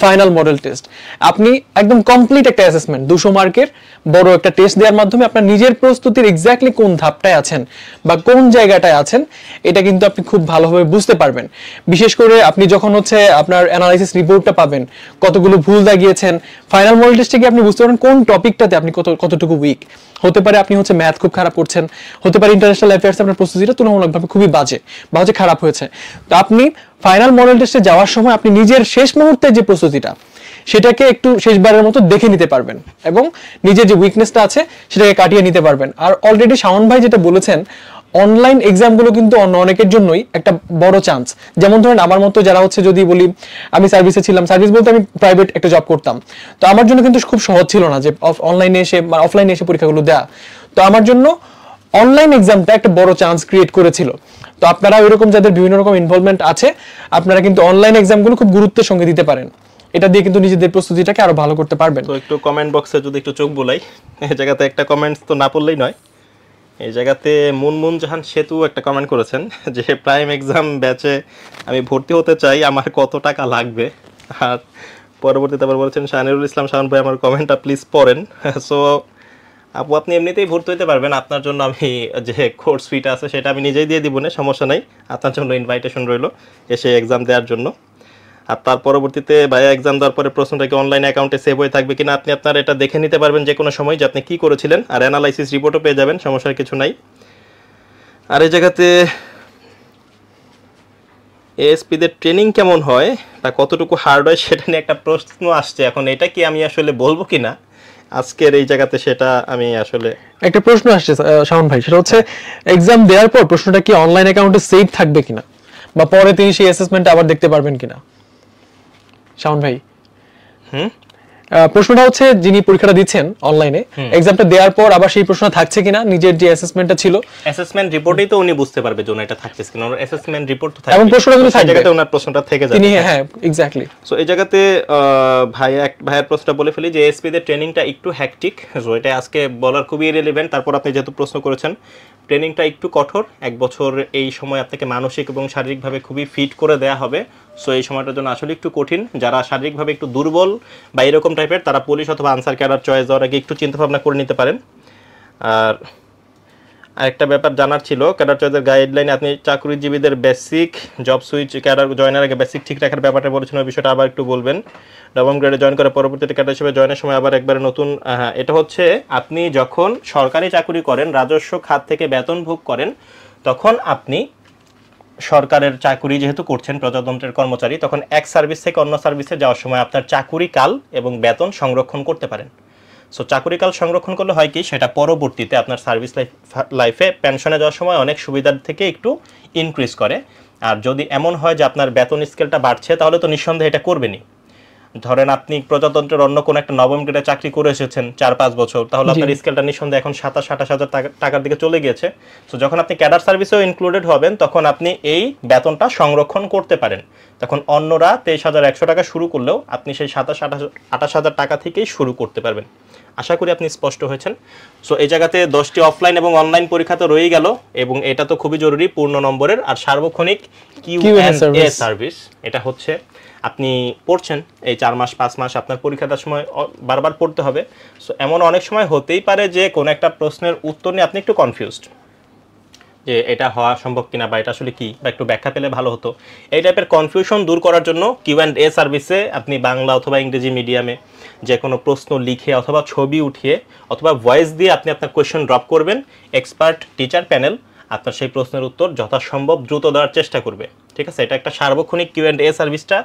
ফাইনাল মডেল টেস্ট। আপনি একদম কমপ্লিট একটা অ্যাসেসমেন্ট 200 মার্কের বড় একটা টেস্ট দেওয়ার মাধ্যমে আপনার নিজের প্রস্তুতির এক্স্যাক্টলি কোন ধাপটায় আছেন বা কোন জায়গাটায় আছেন এটা কিন্তু আপনি খুব ভালোভাবে বুঝতে পারবেন। বিশেষ করে আপনি যখন হচ্ছে আপনার অ্যানালাইসিস রিপোর্টটা পাবেন, কতগুলো ভুল দাগিয়েছেন, ফাইনাল মডেল টেস্টে গিয়ে আপনি বুঝতে পারবেন কোন টপিকটাতে আপনি কতটুকু উইক। হতে পারে আপনি হচ্ছে ম্যাথ খুব খারাপ করছেন, হতে পারে ইন্টারন্যাশনাল অ্যাফেয়ার্স আপনার প্রস্তুতিটা তুলনামূলকভাবে খুবই বাজে বা হচ্ছে খারাপ হয়েছে। তো আপনি ফাইনাল মডেল টেস্টে যাওয়ার সময় আপনি নিজের শেষ মুহূর্তের যে প্রস্তুতিটা সেটাকে একটু শেষবারের মতো দেখে নিতে পারবেন এবং নিজের যে উইকনেসটা আছে সেটাকে কাটিয়ে নিতে পারবেন। আর অলরেডি শাওন ভাই যেটা বলেছেন, অনলাইন এক্সামগুলো কিন্তু অনেকের জন্যই একটা বড় চান্স। যেমন ধরেন আমার মতো যারা হচ্ছে, যদি বলি আমি সার্ভিসে ছিলাম, সার্ভিস বলতে আমি প্রাইভেট একটা জব করতাম, তো আমার জন্য কিন্তু খুব সহজ ছিল না যে অনলাইনে এসে বা অফলাইনে এসে পরীক্ষাগুলো দেওয়া। তো আমার জন্য অনলাইন এক্সামটা একটা বড় চান্স ক্রিয়েট করেছিল। তো আপনারা ওইরকম যাদের বিভিন্ন রকম ইনভলভমেন্ট আছে, আপনারা কিন্তু অনলাইন এক্সামগুলো খুব গুরুত্বের সঙ্গে দিতে পারেন। এটা দিয়ে কিন্তু নিজেদের প্রস্তুতিটাকে আরো ভালো করতে পারবেন। তো একটু কমেন্ট বক্সে যদি একটু চোখ বুলাই, এই জায়গাতে একটা কমেন্টস তো না পড়লেই নয়। এই জায়গাতে মুনমুন জাহান সেতু একটা কমেন্ট করেছেন যে প্রাইম এক্সাম ব্যাচে আমি ভর্তি হতে চাই, আমার কত টাকা লাগবে। আর পরবর্তীতে আবার বলেছেন শাহনুরুল ইসলাম শাহন ভাই আমার কমেন্টটা প্লিজ পড়েন। সো আপু আপনি এমনিতেই ভর্তি হতে পারবেন, আপনার জন্য আমি যে কোর্স ফিটা আছে সেটা আমি নিজেই দিয়ে দিব না, সমস্যা নাই। আপনার জন্য ইনভাইটেশন রইল এসে এক্সাম দেওয়ার জন্য। আর তার পরবর্তীতে ভাইয়া এক্সাম দেওয়ার পরে প্রশ্নটা কি অনলাইন অ্যাকাউন্টে সেভ হয়ে থাকবে কিনা আপনি আপনার এটা দেখে নিতে পারবেন যে কোনো সময় যে আপনি কী করেছিলেন, আর অ্যানালাইসিস রিপোর্টও পেয়ে যাবেন, সমস্যার কিছু নাই। আর এই জায়গাতে এএসপিদের ট্রেনিং কেমন হয় বা কতটুকু হার্ড হয় সেটা নিয়ে একটা প্রশ্ন আসছে। এখন এটা কি আমি আসলে বলবো কি না আজকের এই জায়গাতে, সেটা আমি আসলে একটা প্রশ্ন আসছে শাওন ভাই, সেটা হচ্ছে এক্সাম দেওয়ার পর প্রশ্নটা কি অনলাইন অ্যাকাউন্টে সেভ থাকবে কিনা বা পরে তিনি সেই অ্যাসেসমেন্টটা আবার দেখতে পারবেন কিনা। শাওন ভাই, প্রশ্নটা হচ্ছে যিনি পরীক্ষাটা দিচ্ছেন অনলাইনে, এক্সামটা দেওয়ার পর আবার সেই প্রশ্ন থাকছে কিনা, নিজের যে অ্যাসেসমেন্টটা ছিল অ্যাসেসমেন্ট রিপোর্টেই তো উনি বুঝতে পারবে যে এটা থাকছে কিনা, ওর অ্যাসেসমেন্ট রিপোর্ট তো থাকবে এবং প্রশ্নটা কিন্তু সেই জায়গাতে ওনার প্রশ্নটা থেকে যাবে। তিনি হ্যাঁ এক্স্যাক্টলি। সো এই জায়গাতে ভাইয়ের প্রশ্নটা বলে ফেলি যে এএসপিদের ট্রেনিংটা একটু হ্যাকটিক, সো এটা আজকে বলার খুবই রিলেভেন্ট। তারপর আপনি যেহেতু প্রশ্ন করেছেন, ট্রেনিংটা একটু কঠোর, 1 বছর এই সময় আপনাকে মানসিক এবং শারীরিকভাবে খুবই ফিট করে দেওয়া হবে। সো এই সময়টার জন্য আসলে একটু কঠিন। যারা শারীরিকভাবে একটু দুর্বল বা এরকম টাইপের, তারা পুলিশ অথবা আনসার ক্যাডার চয়েস দেওয়ার আগে একটু চিন্তাভাবনা করে নিতে পারেন। আর আরেকটা ব্যাপার জানার ছিল, ক্যাডার চয়েসের গাইডলাইনে আপনি চাকরিজীবীদের বেসিক জব সুইচ ক্যাডার জয়েনের আগে বেসিক ঠিক রাখার ব্যাপারটা বলেছেন, ওই বিষয়টা আবার একটু বলবেন। নবম গ্রেডে জয়েন করে পরবর্তীতে ক্যাডার হিসেবে জয়েনের সময় আবার একবারে নতুন, হ্যাঁ এটা হচ্ছে আপনি যখন সরকারি চাকরি করেন, রাজস্ব খাত থেকে বেতন ভোগ করেন, তখন আপনি সরকারের চাকরি যেহেতু করছেন, প্রজাতন্ত্রের কর্মচারী, তখন এক সার্ভিস থেকে অন্য সার্ভিসে যাওয়ার সময় আপনার চাকুরিকাল এবং বেতন সংরক্ষণ করতে পারেন। সো চাকুরিকাল সংরক্ষণ করলে হয় কি, সেটা পরবর্তীতে আপনার সার্ভিস লাইফে পেনশনে যাওয়ার সময় অনেক সুবিধার থেকে একটু ইনক্রিজ করে। আর যদি এমন হয় যে আপনার বেতন স্কেলটা বাড়ছে, তাহলে তো নিঃসন্দেহে এটা করবেনই। ধরেন আপনি প্রজাতন্ত্রের অন্য কোনো একটা নবম গ্রেডে চাকরি করে এসেছেন 4-5 বছর, তাহলে আপনার স্কেলটা নিঃসন্দেহে এখন 27-28 হাজার টাকার দিকে চলে গিয়েছে। সো যখন আপনি ক্যাডার সার্ভিসেও ইনক্লুডেড হবেন, তখন আপনি এই বেতনটা সংরক্ষণ করতে পারেন। তখন অন্যরা 23,100 টাকা শুরু করলেও আপনি সেই 27-28 হাজার টাকা থেকেই শুরু করতে পারবেন। আশা করি আপনি স্পষ্ট হয়েছেন। সো এই জায়গাতে 10টি অফলাইন এবং অনলাইন পরীক্ষা তো রয়েই গেল, এবং এটা তো খুবই জরুরি, পূর্ণ নম্বরের আর সার্বক্ষণিক কিউ&এ সার্ভিস। এটা হচ্ছে আপনি পড়ছেন এই 4 মাস 5 মাস, আপনার পরীক্ষাটার সময় বারবার পড়তে হবে। সো এমন অনেক সময় হতেই পারে যে কোনো একটা প্রশ্নের উত্তর নিয়ে আপনি একটু কনফিউজড। যে এটা হওয়া সম্ভব কিনা বা এটা আসলে কি, বা একটু ব্যাখ্যা পেলে ভালো হতো। এই টাইপের কনফিউশন দূর করার জন্য Q&A সার্ভিসে আপনি বাংলা অথবা ইংরেজি মিডিয়ামে যে কোনো প্রশ্ন লিখে অথবা ছবি উঠিয়ে অথবা ভয়েস দিয়ে আপনি আপনার কোয়েশ্চেন ড্রপ করবেন। এক্সপার্ট টিচার প্যানেল আপনার সেই প্রশ্নের উত্তর যথাসম্ভব দ্রুত দেওয়ার চেষ্টা করবে। ঠিক আছে, এটা একটা সার্বক্ষণিক Q&A সার্ভিসটা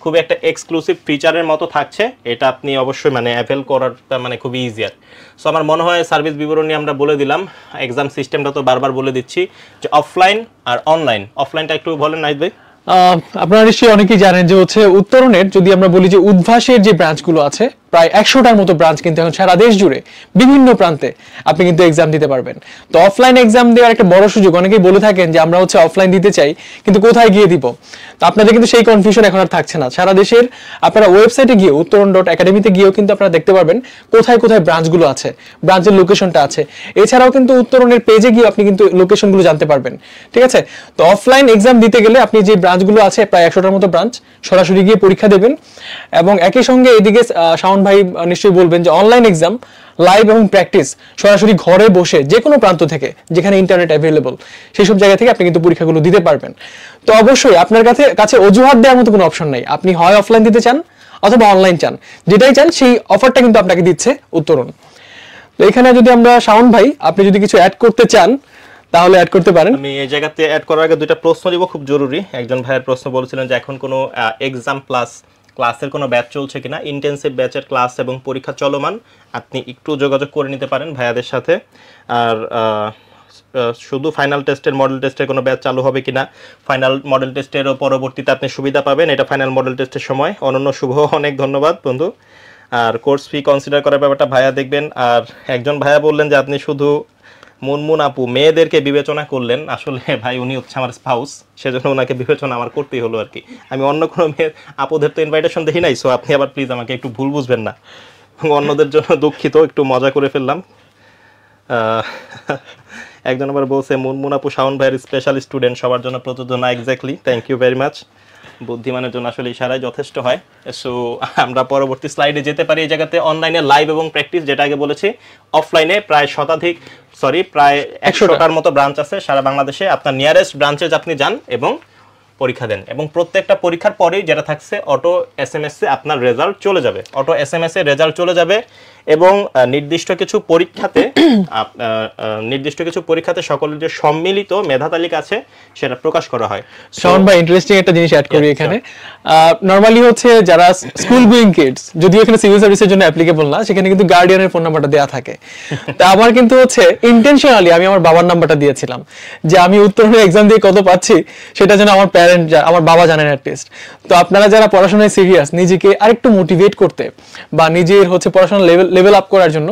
খুবই একটা এক্সক্লুসিভ ফিচারের মতো থাকছে। এটা আপনি অবশ্যই মানে অ্যাভেল করারটা মানে খুবই ইজিয়ার। সো আমার মনে হয় সার্ভিস বিবরণী আমরা বলে দিলাম, এক্সাম সিস্টেমটা তো বারবার বলে দিচ্ছি যে অফলাইন আর অনলাইন। অফলাইনটা একটু বলেন নাহিদ ভাই। আপনারা নিশ্চয়ই অনেকেই জানেন যে হচ্ছে উত্তরণের যদি আমরা বলি যে উদ্ভাসের যে ব্রাঞ্চগুলো আছে প্রায় 100টার মতো ব্রাঞ্চ কিন্তু এখন সারা দেশ জুড়ে বিভিন্ন প্রান্তে আপনি কিন্তু এক্সাম দিতে পারবেন। তো অফলাইন এক্সাম দেওয়ার একটা বড় সুযোগ, অনেকেই বলে থাকেন যে আমরা হচ্ছে অফলাইন দিতে চাই কিন্তু কোথায় গিয়ে দিব। তো আপনাদের কিন্তু সেই কনফিউশন এখন আর থাকছে না। সারা দেশের আপনারা ওয়েবসাইটে গিয়ে uttaran.academy-তে গিয়েও কিন্তু আপনারা দেখতে পারবেন কোথায় কোথায় ব্রাঞ্চগুলো আছে, ব্রাঞ্চের লোকেশনটা আছে। এছাড়াও কিন্তু উত্তরণের পেজে গিয়ে আপনি কিন্তু লোকেশনগুলো জানতে পারবেন। ঠিক আছে, তো অফলাইন এক্সাম দিতে গেলে আপনি যে ব্রাঞ্চগুলো আছে প্রায় 100টার মতো ব্রাঞ্চ, সরাসরি গিয়ে পরীক্ষা দেবেন। এবং একই সঙ্গে এদিকে শাওন ভাই নিশ্চয়ই বলবেন যে অনলাইন এক্সাম লাইভ এবং প্র্যাকটিস সরাসরি ঘরে বসে যে কোনো প্রান্ত থেকে যেখানে ইন্টারনেট অ্যাভেলেবল সেই সব জায়গা থেকে আপনি কিন্তু পরীক্ষাগুলো দিতে পারবেন। তো অবশ্যই আপনার কাছে অজুহাত দেওয়ার মতো কোনো অপশন নাই। আপনি হয় অফলাইন দিতে চান অথবা অনলাইন চান, যেটাই চান সেই অফারটা কিন্তু আপনাকে দিচ্ছে উত্তরণ। তো এখানে যদি আমরা শাওন ভাই আপনি যদি কিছু অ্যাড করতে চান তাহলে অ্যাড করতে পারেন। আমি এই জায়গাতে অ্যাড করার আগে দুইটা প্রশ্ন দিব, খুব জরুরি। একজন ভাইয়ের প্রশ্ন বলেছিলেন যে এখন কোনো এক্সাম প্লাস ক্লাসের কোনো ব্যাচ চলছে কিনা, ইন্টেন্সিভ ব্যাচের ক্লাস এবং পরীক্ষা চলমান, আপনি একটু যোগাযোগ করে নিতে পারেন ভাইয়াদের সাথে। আর শুধু ফাইনাল টেস্টের মডেল টেস্টের কোনো ব্যাচ চালু হবে কিনা, ফাইনাল মডেল টেস্টেরও পরবর্তীতে আপনি সুবিধা পাবেন, এটা ফাইনাল মডেল টেস্টের সময়। অনন্য শুভ অনেক ধন্যবাদ বন্ধু। আর কোর্স ফি কনসিডার করার ব্যাপারটা ভাইয়া দেখবেন। আর একজন ভাইয়া বললেন যে আপনি শুধু মুনমুন আপু মেয়েদেরকে বিবেচনা করলেন, আসলে ভাই উনি হচ্ছে আমার স্পাউস, সেজন্য ওনাকে বিবেচনা আমার করতেই হলো আর কি। আমি অন্য কোনো মেয়ের আপুদের তো ইনভাইটেশন দেখি নাই, সো আপনি আবার প্লিজ আমাকে একটু ভুল বুঝবেন না, অন্যদের জন্য দুঃখিত, একটু মজা করে ফেললাম। একজন আবার বলছে মুনমুন আপু শাওন ভাইয়ের স্পেশাল স্টুডেন্ট, সবার জন্য প্রযোজ্য না। Exactly, thank you very much. বুদ্ধিমানের জন্য আসলে ইশারাই যথেষ্ট হয়। সো আমরা পরবর্তী স্লাইডে যেতে পারি। এই জায়গাতে অনলাইনে লাইভ এবং প্র্যাকটিস, যেটা আগে বলেছি, অফলাইনে প্রায় প্রায় 100টার মতো ব্রাঞ্চ আছে সারা বাংলাদেশে। আপনার নিয়ারেস্ট ব্রাঞ্চে আপনি যান এবং পরীক্ষা দেন, এবং প্রত্যেকটা পরীক্ষার পরেই যেটা থাকছে অটো SMS এ আপনার রেজাল্ট চলে যাবে, অটো SMS এ রেজাল্ট চলে যাবে। এবং নির্দিষ্ট কিছু পরীক্ষাতে সকলের যে সম্মিলিত মেধা তালিকা আছে সেটা প্রকাশ করা হয়। শাওন ভাই ইন্টারেস্টিং একটা জিনিস অ্যাড করি এখানে। নরমালি হচ্ছে যারা স্কুল গোয়িং কিডস, যদিও এখানে সিভিল সার্ভিসের জন্য অ্যাপ্লিকেবল না, সেখানে কিন্তু গার্ডিয়ানের ফোন নাম্বারটা দেওয়া থাকে। তা আমার কিন্তু হচ্ছে ইন্টেনশনালি আমি আমার বাবার নাম্বারটা দিয়েছিলাম, যে আমি উত্তরণের এক্সাম দিয়ে কত পাচ্ছি সেটা যেন আমার আমার বাবা জানেন অ্যাটলিস্ট। তো আপনারা যারা পড়াশোনায় সিরিয়াস, নিজেকে আরেকটু মোটিভেট করতে বা নিজের হচ্ছে পড়াশোনার লেভেল আপ করার জন্য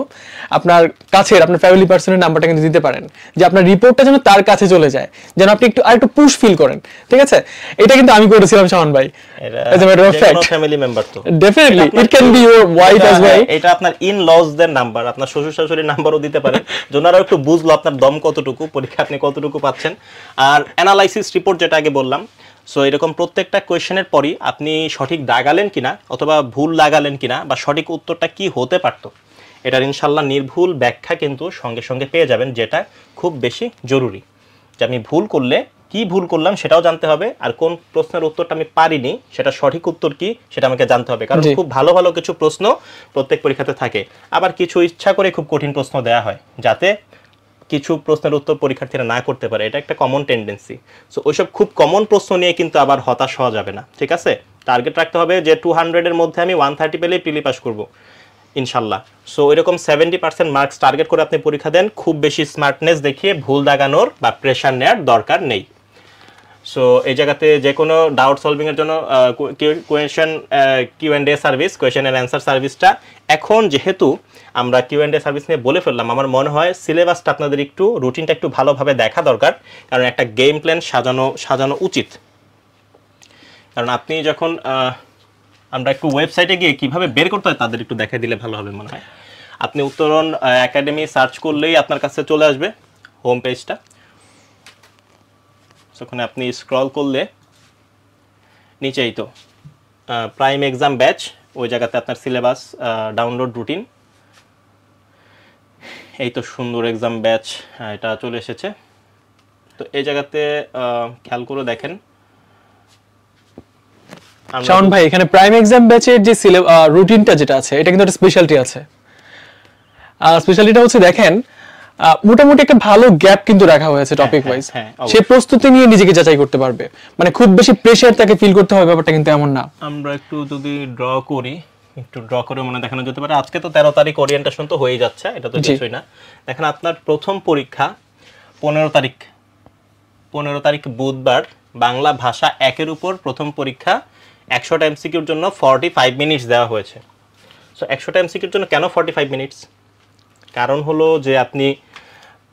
আপনার কাছের আপনার ফ্যামিলি পার্সনের নাম্বারটা কিন্তু দিতে পারেন, যে আপনার রিপোর্টটা যেন তার কাছে চলে যায়, যেন আপনি আরেকটু পুশ ফিল করেন। ঠিক আছে, এটা কিন্তু আমি করেছিলাম শাওন ভাই, as a matter of fact. Family member তো definitely it can be your wife as well. এটা আপনার ইন লজদের নাম্বার, আপনার শ্বশুর শাশুড়ির নাম্বারও দিতে পারেন, যারা একটু বুঝলো আপনার দম কতটুকু, পরীক্ষা আপনি কতটুকু পাচ্ছেন। আর অ্যানালাইসিস রিপোর্ট, যেটা আগে বললাম। সো এরকম প্রত্যেকটা কোয়েশ্চেনের পরই আপনি সঠিক দাগালেন কিনা অথবা ভুল লাগালেন কিনা বা সঠিক উত্তরটা কি হতে পারতো, এটার ইনশাল্লাহ নির্ভুল ব্যাখ্যা কিন্তু সঙ্গে সঙ্গে পেয়ে যাবেন, যেটা খুব বেশি জরুরি। যে আমি ভুল করলে কি ভুল করলাম সেটাও জানতে হবে, আর কোন প্রশ্নের উত্তরটা আমি পারিনি সেটা সঠিক উত্তর কি সেটা আমাকে জানতে হবে। কারণ খুব ভালো ভালো কিছু প্রশ্ন প্রত্যেক পরীক্ষাতে থাকে, আবার কিছু ইচ্ছা করে খুব কঠিন প্রশ্ন দেওয়া হয় যাতে কিছু প্রশ্নের উত্তর পরীক্ষার্থীরা না করতে পারে। এটা একটা কমন টেন্ডেন্সি। সো ওইসব খুব কমন প্রশ্ন নিয়ে কিন্তু আবার হতাশ হওয়া যাবে না। ঠিক আছে, টার্গেট রাখতে হবে যে 200-এর মধ্যে আমি 130 পেলেই প্রিলি পাস করবো ইনশাল্লাহ। সো এরকম 70% মার্কস টার্গেট করে আপনি পরীক্ষা দেন, খুব বেশি স্মার্টনেস দেখিয়ে ভুল দাগানোর বা প্রেশার নেওয়ার দরকার নেই। সো এই জায়গাতে যে কোনো ডাউট সলভিংয়ের জন্য Q&A service, question and answer সার্ভিসটা এখন যেহেতু আমরা Q&A সার্ভিস নিয়ে বলে ফেললাম, আমার মনে হয় সিলেবাসটা আপনাদের একটু রুটিনটা একটু ভালোভাবে দেখা দরকার, কারণ একটা গেম প্ল্যান সাজানো উচিত। কারণ আপনি যখন আমরা একটু ওয়েবসাইটে গিয়ে কিভাবে বের করতে হয় তাদের একটু দেখাই দিলে ভালো হবে মনে হয়। আপনি উত্তরণ একাডেমি সার্চ করলেই আপনার কাছে চলে আসবে হোম পেজটা। ওখানে আপনি স্ক্রল করলে নিচেই তো প্রাইম এক্সাম ব্যাচ, ওই জায়গাতে আপনার সিলেবাস, ডাউনলোড রুটিন, এই তো সুন্দর এক্সাম ব্যাচ এটা চলে এসেছে। তো এই জায়গাতে খেয়াল করে দেখেন শাওন ভাই এখানে প্রাইম এক্সাম ব্যাচের যে রুটিনটা যেটা আছে এটা কিন্তু একটা স্পেশালিটি আছে। স্পেশালিটিটা হচ্ছে দেখেন মোটামুটি একটা ভালো গ্যাপ কিন্তু রাখা হয়েছে টপিক ওয়াইজ। সে প্রস্তুতি নিয়ে নিজেকে যাচাই করতে পারবে, মানে খুব বেশি প্রেসার তাকে ফিল করতে হবে ব্যাপারটা কিন্তু এমন না। আমরা একটু যদি ড্র করি, একটু ড্র করে মনে দেখানো যেতে পারে। আজকে তো 13 তারিখ ওরিয়েন্টেশন তো হয়ে যাচ্ছে, এটা তো কিছুই না। দেখেন আপনার প্রথম পরীক্ষা 15 তারিখ বুধবার, বাংলা ভাষা 1 এর উপর প্রথম পরীক্ষা। 100টা এমসিকিউর জন্য 45 মিনিটস দেওয়া হয়েছে। সো 100টা এমসিকিউর জন্য কেন 45 মিনিটস? কারণ হলো যে আপনি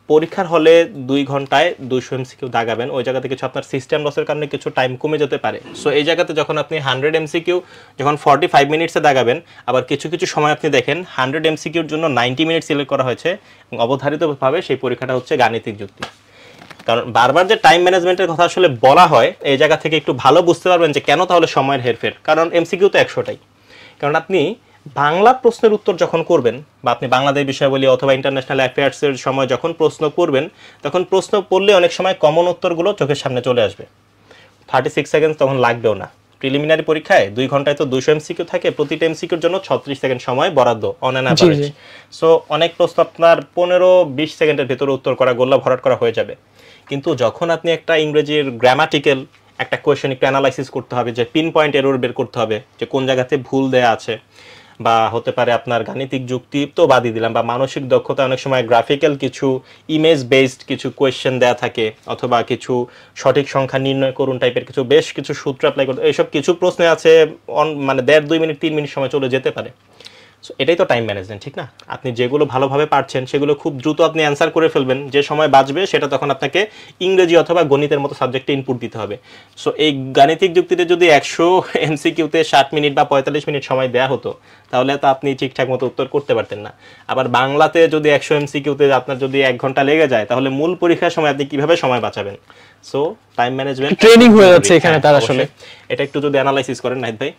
পরীক্ষার হলে 2 ঘন্টায় 200 এমসিকিউ দাগাবেন, ওই জায়গাতে কিছু আপনার সিস্টেম লসের কারণে কিছু টাইম কমে যেতে পারে। সো এই জায়গাতে যখন আপনি 100 এমসিকিউ যখন 45 মিনিটসে দাগাবেন, আবার কিছু কিছু সময় আপনি দেখেন 100 এমসিকিউর জন্য 90 মিনিট সিলেক্ট করা হয়েছে এবং অবধারিতভাবে সেই পরীক্ষাটা হচ্ছে গাণিতিক যুক্তি। কারণ বারবার যে টাইম ম্যানেজমেন্টের কথা আসলে বলা হয়, এই জায়গা থেকে একটু ভালো বুঝতে পারবেন যে কেন তাহলে সময়ের হেরফের। কারণ এমসিকিউ তো 100টাই। কারণ আপনি বাংলা প্রশ্নের উত্তর যখন করবেন বা আপনি বাংলাদেশ বিষয়াবলী অথবা ইন্টারন্যাশনাল অ্যাফেয়ার্সের সময় যখন প্রশ্ন করবেন, তখন প্রশ্ন পড়লে অনেক সময় কমন উত্তরগুলো চোখের সামনে চলে আসবে। 36 সেকেন্ড তখন লাগবেও না। প্রিলিমিনারি পরীক্ষায় 2 ঘন্টায় তো 200 এমসিকিউ থাকে, প্রতিটা এমসিকিউর জন্য 36 সেকেন্ড সময় বরাদ্দ অন অ্যান অ্যাভারেজ। সো অনেক প্রশ্ন আপনার 15-20 সেকেন্ডের ভিতরে উত্তর করা, গোল্লা ভরাট করা হয়ে যাবে। কিন্তু যখন আপনি একটা ইংরেজির গ্রামাটিক্যাল একটা কোয়েশ্চেন একটু অ্যানালাইসিস করতে হবে, যে পিন পয়েন্ট এরর বের করতে হবে যে কোন জায়গাতে ভুল দেয়া আছে, বা হতে পারে আপনার গাণিতিক যুক্তি তো বাদই দিলাম, বা মানসিক দক্ষতা, অনেক সময় গ্রাফিক্যাল কিছু ইমেজ বেসড কিছু কোয়েশ্চেন দেয়া থাকে, অথবা কিছু সঠিক সংখ্যা নির্ণয় করুন টাইপের কিছু বেশ কিছু সূত্র অ্যাপ্লাই করতে, এইসব কিছু প্রশ্নে আছে মানে 1.5-2 মিনিট 3 মিনিট সময় চলে যেতে পারে। সো এটাই তো টাইম ম্যানেজমেন্ট, ঠিক না? আপনি যেগুলো ভালোভাবে পারছেন সেগুলো খুব দ্রুত আপনি অ্যান্সার করে ফেলবেন, যে সময় বাঁচবে সেটা তখন আপনাকে ইংরেজি অথবা গণিতের মতো সাবজেক্টে ইনপুট দিতে হবে। সো এই গাণিতিক যুক্তিতে যদি 100 এমসিকিউতে 60 মিনিট বা 45 মিনিট সময় দেওয়া হতো, তাহলে তো আপনি ঠিকঠাক মতো উত্তর করতে পারতেন না। আবার বাংলাতে যদি 100 এমসিকিউতে আপনার যদি 1 ঘন্টা লেগে যায়, তাহলে মূল পরীক্ষার সময় আপনি কিভাবে সময় বাঁচাবেন? সো টাইম ম্যানেজমেন্ট ট্রেনিং হয়ে যাচ্ছে এখানে তার আসলে। এটা একটু যদি অ্যানালাইসিস করেন নাহিদ ভাই।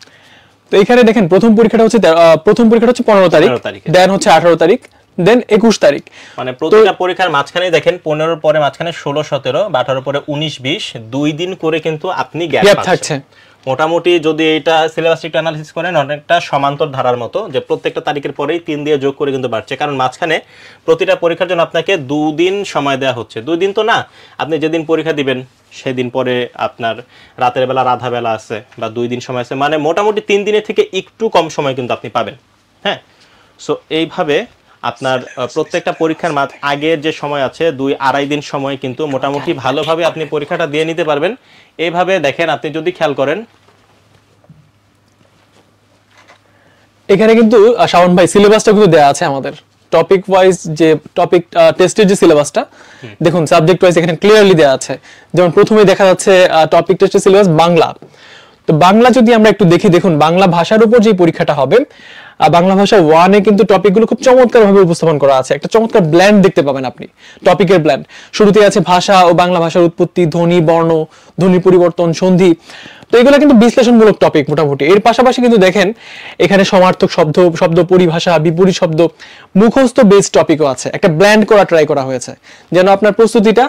তো এখানে দেখেন প্রথম পরীক্ষাটা হচ্ছে 15 তারিখ, দেন হচ্ছে 18 তারিখ, দেন 21 তারিখ। মানে প্রতিটা পরীক্ষার মাঝখানে দেখেন 15 পরে মাঝখানে 16-17 বা 18 পরে 19-20 2 দিন করে কিন্তু আপনি গ্যাপ থাকছে। মোটামুটি যদি এটা সিলেবাস একটু অ্যানালিসিস করেন, অনেকটা সমান্তর ধারার মতো, যে প্রত্যেকটা তারিখের পরেই 3 দিয়ে যোগ করে কিন্তু বাড়ছে। কারণ মাঝখানে প্রতিটা পরীক্ষার জন্য আপনাকে 2 দিন সময় দেওয়া হচ্ছে। 2 দিন তো না, আপনি যেদিন পরীক্ষা দিবেন সেদিন পরে আপনার রাতের বেলা আধা বেলা আছে, বা 2 দিন সময় আছে, মানে মোটামুটি 3 দিনের থেকে একটু কম সময় কিন্তু আপনি পাবেন। হ্যাঁ, সো এইভাবে আপনার প্রত্যেকটা পরীক্ষার আগের যে সময় আছে 2-2.5 দিন সময় কিন্তু মোটামুটি ভালোভাবে আপনি পরীক্ষাটা দিয়ে নিতে পারবেন। এইভাবে দেখেন, আপনি যদি খেয়াল করেন এখানে কিন্তু শাওন ভাই সিলেবাসটা কিন্তু দেয়া আছে আমাদের টপিক ওয়াইজ, যে টপিক টেস্টের যে সিলেবাসটা দেখুন সাবজেক্ট ওয়াইজ এখানে ক্লিয়ারলি দেয়া আছে। যেমন প্রথমেই দেখা যাচ্ছে টপিক টেস্টের সিলেবাস বাংলা। তো বাংলা যদি আমরা একটু দেখি, দেখুন বাংলা ভাষার উপর যে পরীক্ষাটা হবে, বাংলা ভাষা 1-এ কিন্তু টপিকগুলো খুব চমৎকারভাবে উপস্থাপন করা আছে। একটা চমৎকার ব্ল্যান্ড দেখতে পাবেন আপনি, টপিকের ব্ল্যান্ড। শুরুতেই আছে ভাষা ও বাংলা ভাষার উৎপত্তি, ধ্বনি, বর্ণ, ধ্বনি পরিবর্তন, সন্ধি। তো এগুলো কিন্তু বিশ্লেষণমূলক টপিক মোটামুটি। এর পাশাপাশি কিন্তু দেখেন এখানে সমার্থক শব্দ, শব্দ পরিভাষা, বিপরীত শব্দ, মুখস্থ বেসড টপিকও আছে। একটা ব্ল্যান্ড করা ট্রাই করা হয়েছে যেন আপনার প্রস্তুতিটা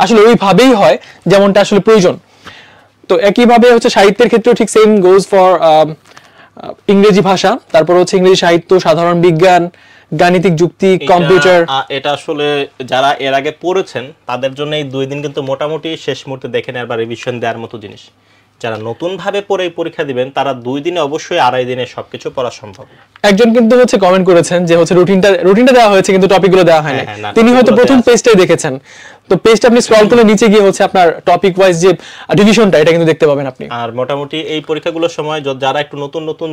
আসলে ওইভাবেই হয় যেমনটা আসলে প্রয়োজন। তো একইভাবে হচ্ছে সাহিত্যের ক্ষেত্রেও ঠিক সেম গোজ ফর ইংরেজি ভাষা, তারপর হচ্ছে ইংরেজি সাহিত্য, সাধারণ বিজ্ঞান, গাণিতিক যুক্তি, কম্পিউটার। এটা আসলে যারা এর আগে পড়েছেন তাদের জন্য এই 2 দিন কিন্তু মোটামুটি শেষ মুহূর্তে দেখে নেওয়ার বা রিভিশন দেওয়ার মতো জিনিস। যারা নতুন ভাবে পড়ে পরীক্ষা দিবেন তারা 2 দিনে অবশ্যই 2.5 দিনে সবকিছু পড়া সম্ভব। একজন কিন্তু হচ্ছে কমেন্ট করেছেন যে হচ্ছে রুটিনটা দেওয়া হয়েছে কিন্তু টপিকগুলো দেওয়া হয়নি। তিনি হয়তো প্রথম পেজটাই দেখেছেন। তো পেজটা আপনি স্ক্রল করে নিচে গিয়ে হচ্ছে আপনার টপিক ওয়াইজ যে ডিভিশনটা এটা কিন্তু দেখতে পাবেন আপনি। আর মোটামুটি এই পরীক্ষাগুলোর সময় যারা একটু নতুন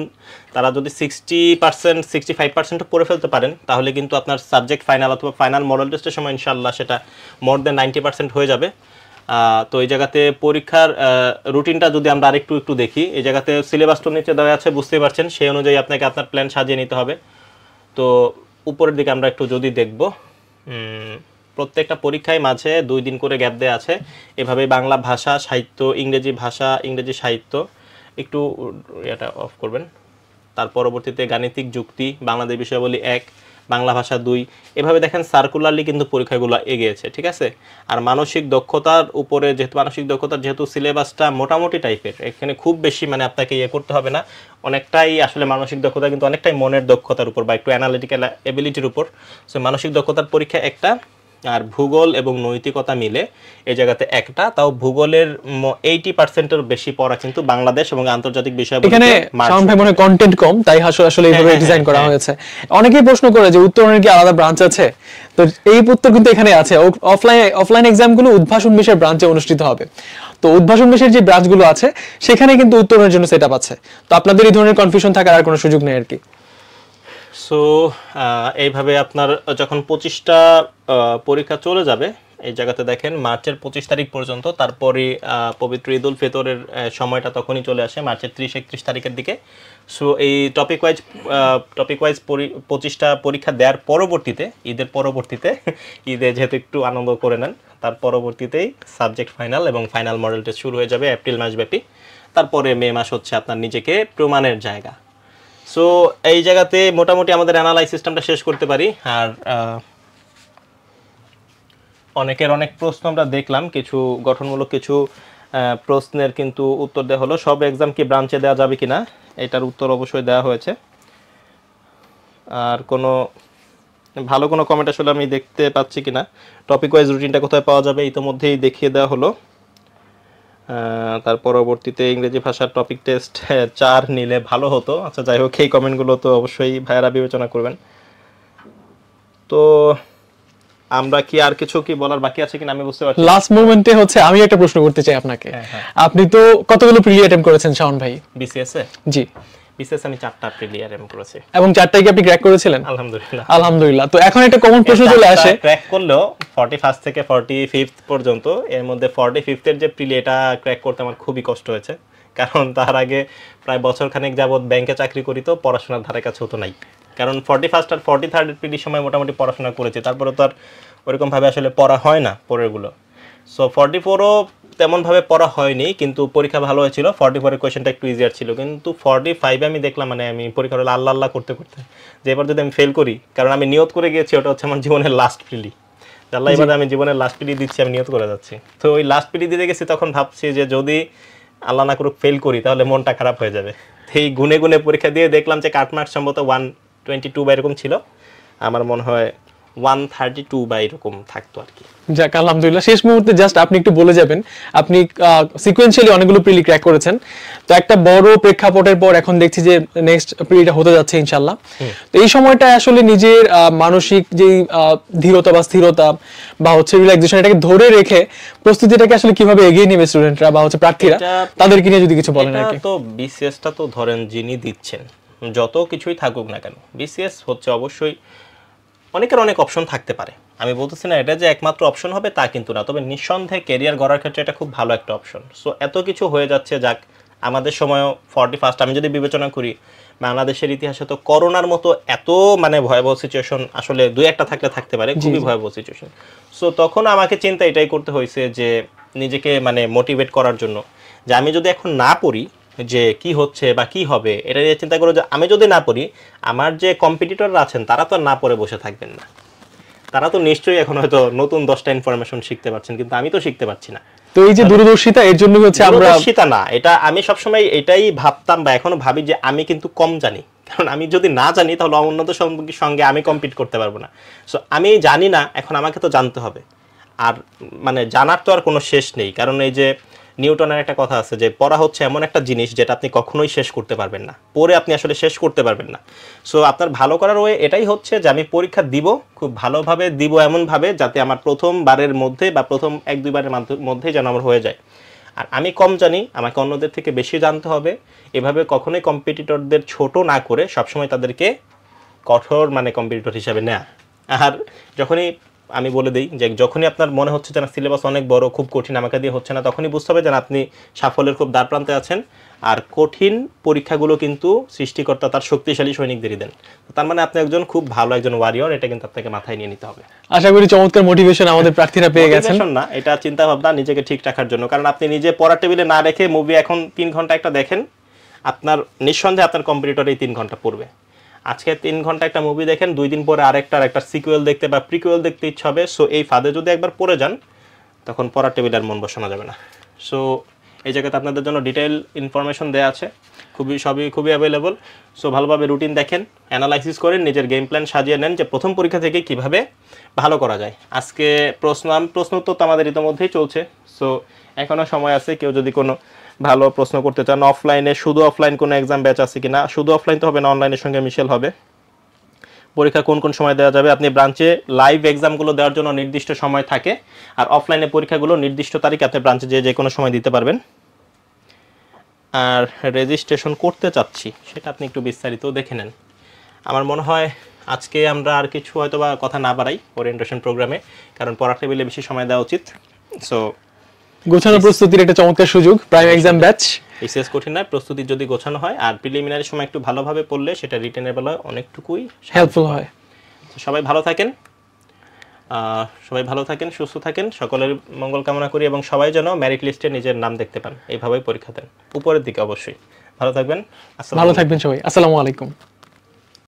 তারা যদি 60% 65% পড়ে ফেলতে পারেন, তাহলে কিন্তু আপনার সাবজেক্ট ফাইনাল অথবা ফাইনাল মডেল টেস্টের সময় ইনশাআল্লাহ সেটা মোর দেন 90% হয়ে যাবে। তো এই জায়গাতে পরীক্ষার রুটিনটা যদি আমরা আরেকটু দেখি, এই জায়গাতে সিলেবাসটা নিচে দেওয়া আছে, বুঝতে পারছেন, সেই অনুযায়ী আপনাকে আপনার প্ল্যান সাজিয়ে নিতে হবে। তো উপরের দিকে আমরা একটু যদি দেখব, প্রত্যেকটা পরীক্ষায় মাঝে 2 দিন করে গ্যাপ দেওয়া আছে। এভাবে বাংলা ভাষা, সাহিত্য, ইংরেজি ভাষা, ইংরেজি সাহিত্য, একটু এটা অফ করবেন। তার পরবর্তীতে গাণিতিক যুক্তি, বাংলাদেশ বিষয়াবলী 1, বাংলা ভাষা 2, এভাবে দেখেন সার্কুলারলি কিন্তু পরীক্ষাগুলো এগিয়েছে, ঠিক আছে। আর মানসিক দক্ষতার উপরে যেহেতু মানসিক দক্ষতার যেহেতু সিলেবাসটা মোটামুটি টাইপের, এখানে খুব বেশি মানে আপনাকে ইয়ে করতে হবে না, অনেকটাই আসলে মানসিক দক্ষতা কিন্তু অনেকটাই মনের দক্ষতার উপর বা একটু অ্যানালিটিক্যাল এবিলিটির উপর। সো মানসিক দক্ষতার পরীক্ষা একটা, আর ভূগোল এবং নৈতিকতা মিলে এই জায়গাতে একটা, তাও ভূগোলের 80%-এর বেশি পড়া কিন্তু বাংলাদেশ এবং আন্তর্জাতিক বিষয়। এখানে শাওন ভাই মনে কন্টেন্ট কম, তাই আসলে এইভাবে ডিজাইন করা হয়েছে। অনেকেই প্রশ্ন করে যে উত্তরণের কি আলাদা ব্রাঞ্চ আছে, তো এই উত্তর কিন্তু এখানে আছে। অফলাইন এক্সামগুলো উদ্ভাসন বিষয়ের ব্রাঞ্চে অনুষ্ঠিত হবে, তো উদ্ভাসন বিষয়ের যে ব্রাঞ্চগুলো আছে সেখানে কিন্তু উত্তরণের জন্য সেটআপ আছে। তো আপনাদের এই ধরনের কনফিউশন থাকার আর কোনো সুযোগ নেই আর কি। সো এইভাবে আপনার যখন 25টা পরীক্ষা চলে যাবে, এই জায়গাতে দেখেন মার্চের 25 তারিখ পর্যন্ত, তারপরে পবিত্র ঈদ উল ফিতরের সময়টা তখনই চলে আসে মার্চের 30-31 তারিখের দিকে। সো এই টপিক ওয়াইজ 25টা পরীক্ষা দেওয়ার পরবর্তীতে, ঈদের পরবর্তীতে, ঈদে যেহেতু একটু আনন্দ করে নেন, তার পরবর্তীতেই সাবজেক্ট ফাইনাল এবং ফাইনাল মডেল টেস্ট শুরু হয়ে যাবে এপ্রিল মাসব্যাপী। তারপরে মে মাস হচ্ছে আপনার নিজেকে প্রমাণের জায়গা। সো এই জায়গাতে মোটামুটি আমাদের অ্যানালাইজ সিস্টেমটা শেষ করতে পারি। আর অনেকের অনেক প্রশ্ন আমরা দেখলাম, কিছু গঠনমূলক কিছু প্রশ্নের কিন্তু উত্তর দেওয়া হলো। সব এক্সাম কি ব্রাঞ্চে দেওয়া যাবে কিনা, এটার উত্তর অবশ্যই দেওয়া হয়েছে। আর কোনো ভালো কোনো কমেন্ট আসলে আমি দেখতে পাচ্ছি কিনা। টপিক ওয়াইজ রুটিনটা কোথায় পাওয়া যাবে ইতোমধ্যেই দেখিয়ে দেওয়া হলো। তার পরবর্তীতে ইংরেজি ভাষার টপিক টেস্ট 4 নিলে ভালো হতো। আচ্ছা যাই হোক, এই কমেন্টগুলো তো অবশ্যই ভাইয়ারা বিবেচনা করবেন। তো আমরা কি আর কিছু কি বলার বাকি আছে কিনা আমি বুঝতে পারছি। লাস্ট মোমেন্টে হচ্ছে আমি একটা প্রশ্ন করতে চাই আপনাকে। আপনি তো কতগুলো প্রিলি অ্যাটেম্প করেছেন শাওন ভাই? বিসিএস এ? জি, বিসিএস আমি 4টা প্রিলি অ্যাটেম্প করেছি। এবং 4টাই কি আপনি ক্র্যাক করেছিলেন? আলহামদুলিল্লাহ। আলহামদুলিল্লাহ। তো এখন একটা কমন প্রশ্ন চলে আসে, ক্র্যাক করলেও 41 থেকে 45 পর্যন্ত, এর মধ্যে 45 এর যে প্রিলি, এটা ক্র্যাক করতে আমার খুবই কষ্ট হয়েছে। কারণ তার আগে প্রায় বছর খানেক যাবত ব্যাংকে চাকরি করি, তো পড়াশোনার ধারে কাছে হতো নাই। কারণ 41 আর 43 এর প্রিলির সময় মোটামুটি পড়াশোনা করেছি, তারপরে তো আর ওরকমভাবে আসলে পড়া হয় না পরেরগুলো। সো 44ও তেমনভাবে পড়া হয়নি, কিন্তু পরীক্ষা ভালো হয়েছিল। 44 এর কোয়েশ্চেনটা একটু ইজিয়ার ছিল, কিন্তু 45 আমি দেখলাম মানে আমি পরীক্ষার হলে আল্লাহ আল্লাহ করতে করতে যে এবার যদি আমি ফেল করি, কারণ আমি নিয়ত করে গিয়েছি ওটা হচ্ছে আমার জীবনের লাস্ট প্রিলি, আল্লাহ এবার আমি জীবনের লাস্ট প্রিলি দিচ্ছি, আমি নিয়ত করে যাচ্ছি। তো ওই লাস্ট প্রিলি দিতে গেছি, তখন ভাবছি যে যদি আল্লাহ না করুক ফেল করি তাহলে মনটা খারাপ হয়ে যাবে। এই গুনে গুনে পরীক্ষা দিয়ে দেখলাম যে কাটমার্ক সম্ভবত 122 বা এরকম ছিল, আমার মনে হয় 132 বা এরকম থাকতো আর কি। যাক আলহামদুলিল্লাহ। শেষ মুহূর্তে জাস্ট আপনি একটু বলে যাবেন, আপনি সিকোয়েন্সিয়ালি অনেকগুলো প্রিলি ক্র্যাক করেছেন, তো একটা বড় প্রেক্ষাপটের পর এখন দেখছি যে নেক্সট প্রিলিটা হতে যাচ্ছে ইনশাআল্লাহ। তো এই সময়টা আসলে নিজের মানসিক যে ধীরতা বা স্থিরতা বা হচ্ছে রিল্যাক্সেশন, এটাকে ধরে রেখে প্রস্তুতিটাকে আসলে কিভাবে এগিয়ে নেবে স্টুডেন্টরা বা হচ্ছে প্রার্থীরা, তাদেরকে নিয়ে যদি কিছু বলেন আর কি। তো বিসিএসটা তো ধরেন যিনি দিচ্ছেন, যত কিছুই থাকুক না কেন, বিসিএস হচ্ছে অবশ্যই অনেকের অনেক অপশন থাকতে পারে। আমি বলতেছি না এটা যে একমাত্র অপশন হবে তা কিন্তু না, তবে নিঃসন্দেহে ক্যারিয়ার গড়ার ক্ষেত্রে এটা খুব ভালো একটা অপশন। সো এত কিছু হয়ে যাচ্ছে, যাক আমাদের সময়ও 41 আমি যদি বিবেচনা করি, বাংলাদেশের ইতিহাসে তো করোনার মতো এত মানে ভয়াবহ সিচুয়েশন আসলে 2-1টা থাকলে থাকতে পারে, খুবই ভয়াবহ সিচুয়েশন। সো তখন আমাকে চিন্তা এটাই করতে হয়েছে যে নিজেকে মানে মোটিভেট করার জন্য, যে আমি যদি এখন না পড়ি যে কি হচ্ছে বা কি হবে, এটা নিয়ে চিন্তা করো যে আমি যদি না পড়ি, আমার যে কম্পিটিটররা আছেন তারা তো না পড়ে বসে থাকবেন না, তারা তো নিশ্চয়ই এখন হয়তো নতুন 10টা ইনফরমেশন শিখতে পারছেন, কিন্তু আমি তো শিখতে পারছি না। তো এই যে দূরদর্শিতা, এর জন্য হচ্ছে আমরা দূরদর্শিতা না, এটা আমি সবসময় এটাই ভাবতাম বা এখনো ভাবি যে আমি কিন্তু কম জানি, কারণ আমি যদি না জানি তাহলে অন্যদের সঙ্গে আমি কম্পিট করতে পারবো না। সো আমি জানি না, এখন আমাকে তো জানতে হবে। আর মানে জানার তো আর কোনো শেষ নেই, কারণ এই যে নিউটনের একটা কথা আছে যে পড়া হচ্ছে এমন একটা জিনিস যেটা আপনি কখনোই শেষ করতে পারবেন না, পড়ে আপনি আসলে শেষ করতে পারবেন না। সো আপনার ভালো করার ওয়ে এটাই হচ্ছে যে আমি পরীক্ষা দিব, খুব ভালোভাবে দিব, এমনভাবে যাতে আমার প্রথমবারের মধ্যে বা প্রথম 1-2 বারের মধ্যেই যেন আমার হয়ে যায়। আর আমি কম জানি, আমাকে অন্যদের থেকে বেশি জানতে হবে, এভাবে কখনোই কম্পিটিটরদের ছোট না করে সবসময় তাদেরকে কঠোর মানে কম্পিটিটর হিসাবে নেয়া। আর যখনই আমি বলে দিই যে যখনই আপনার মনে হচ্ছে যে না সিলেবাস অনেক বড়, খুব কঠিন, আমাকে দিয়ে হচ্ছে না, তখনই বুঝতে হবে যে আপনি সাফল্যের খুব দ্বারপ্রান্তে আছেন। আর কঠিন পরীক্ষাগুলো কিন্তু সৃষ্টিকর্তা তার শক্তিশালী সৈনিকদেরই দেন, তার মানে আপনি একজন খুব ভালো একজন ওয়ারিয়র, এটা কিন্তু আপনাকে মাথায় নিয়ে নিতে হবে। আশা করি চমৎকার মোটিভেশন আমাদের প্রার্থীরা পেয়ে গেছেন। না, এটা চিন্তা ভাবনা নিজেকে ঠিক রাখার জন্য, কারণ আপনি নিজে পড়ার টেবিলে না রেখে মুভি এখন 3 ঘন্টা একটা দেখেন, আপনার নিঃসন্দেহে আপনার কম্পিটিটর এই 3 ঘন্টা পড়বে। আজকে 3 ঘন্টা একটা মুভি দেখেন, 2 দিন পরে আরেকটা সিকুয়েল দেখতে বা প্রিকুয়েল দেখতে ইচ্ছা হবে। সো এই ফাঁদে যদি একবার পড়ে যান তখন পড়ার টেবিলে আর মন বসানো যাবে না। সো এই জায়গাতে আপনাদের জন্য ডিটেইল ইনফরমেশন দেওয়া আছে, খুবই অ্যাভেলেবল। সো ভালোভাবে রুটিন দেখেন, অ্যানালাইসিস করেন, নিজের গেম প্ল্যান সাজিয়ে নেন যে প্রথম পরীক্ষা থেকে কিভাবে ভালো করা যায়। আজকে প্রশ্ন উত্তর তো আমাদের ইতিমধ্যেই চলছে। সো এখনও সময় আছে, কেউ যদি কোনো ভালো প্রশ্ন করতে চান অফলাইনে, শুধু অফলাইন কোনো এক্সাম ব্যাচ আছে কিনা, শুধু অফলাইন তো হবে না, অনলাইনের সঙ্গে মিশেল হবে। পরীক্ষা কোন সময় দেওয়া যাবে, আপনি ব্রাঞ্চে লাইভ এক্সামগুলো দেওয়ার জন্য নির্দিষ্ট সময় থাকে, আর অফলাইনে পরীক্ষাগুলো নির্দিষ্ট তারিখে আপনি ব্রাঞ্চে যে কোনো সময় দিতে পারবেন। আর রেজিস্ট্রেশন করতে চাচ্ছি সেটা আপনি একটু বিস্তারিত দেখে নেন। আমার মনে হয় আজকে আমরা আর কিছু হয়তো বা কথা না বাড়াই ওরিয়েন্টেশন প্রোগ্রামে, কারণ পড়ার টেবিলে বেশি সময় দেওয়া উচিত। সো গোছানো প্রস্তুতির একটা চমৎকার সুযোগ প্রাইম এক্সাম ব্যাচ। বিশেষ কঠিন নয়, প্রস্তুতি যদি গোছানো হয় আর প্রিলিমিনারি সময় একটু ভালোভাবে পড়লে সেটা রিটেনের বেলায় অনেকটুকুই হেল্পফুল হয়। সবাই ভালো থাকেন, সুস্থ থাকেন, সকলের মঙ্গল কামনা করি এবং সবাই যেন মেরিট লিস্টে নিজের নাম দেখতে পান। এইভাবেই পরীক্ষা দেন, উপরের দিকে অবশ্যই। ভালো থাকবেন, ভালো থাকবেন সবাই, আসসালামু আলাইকুম।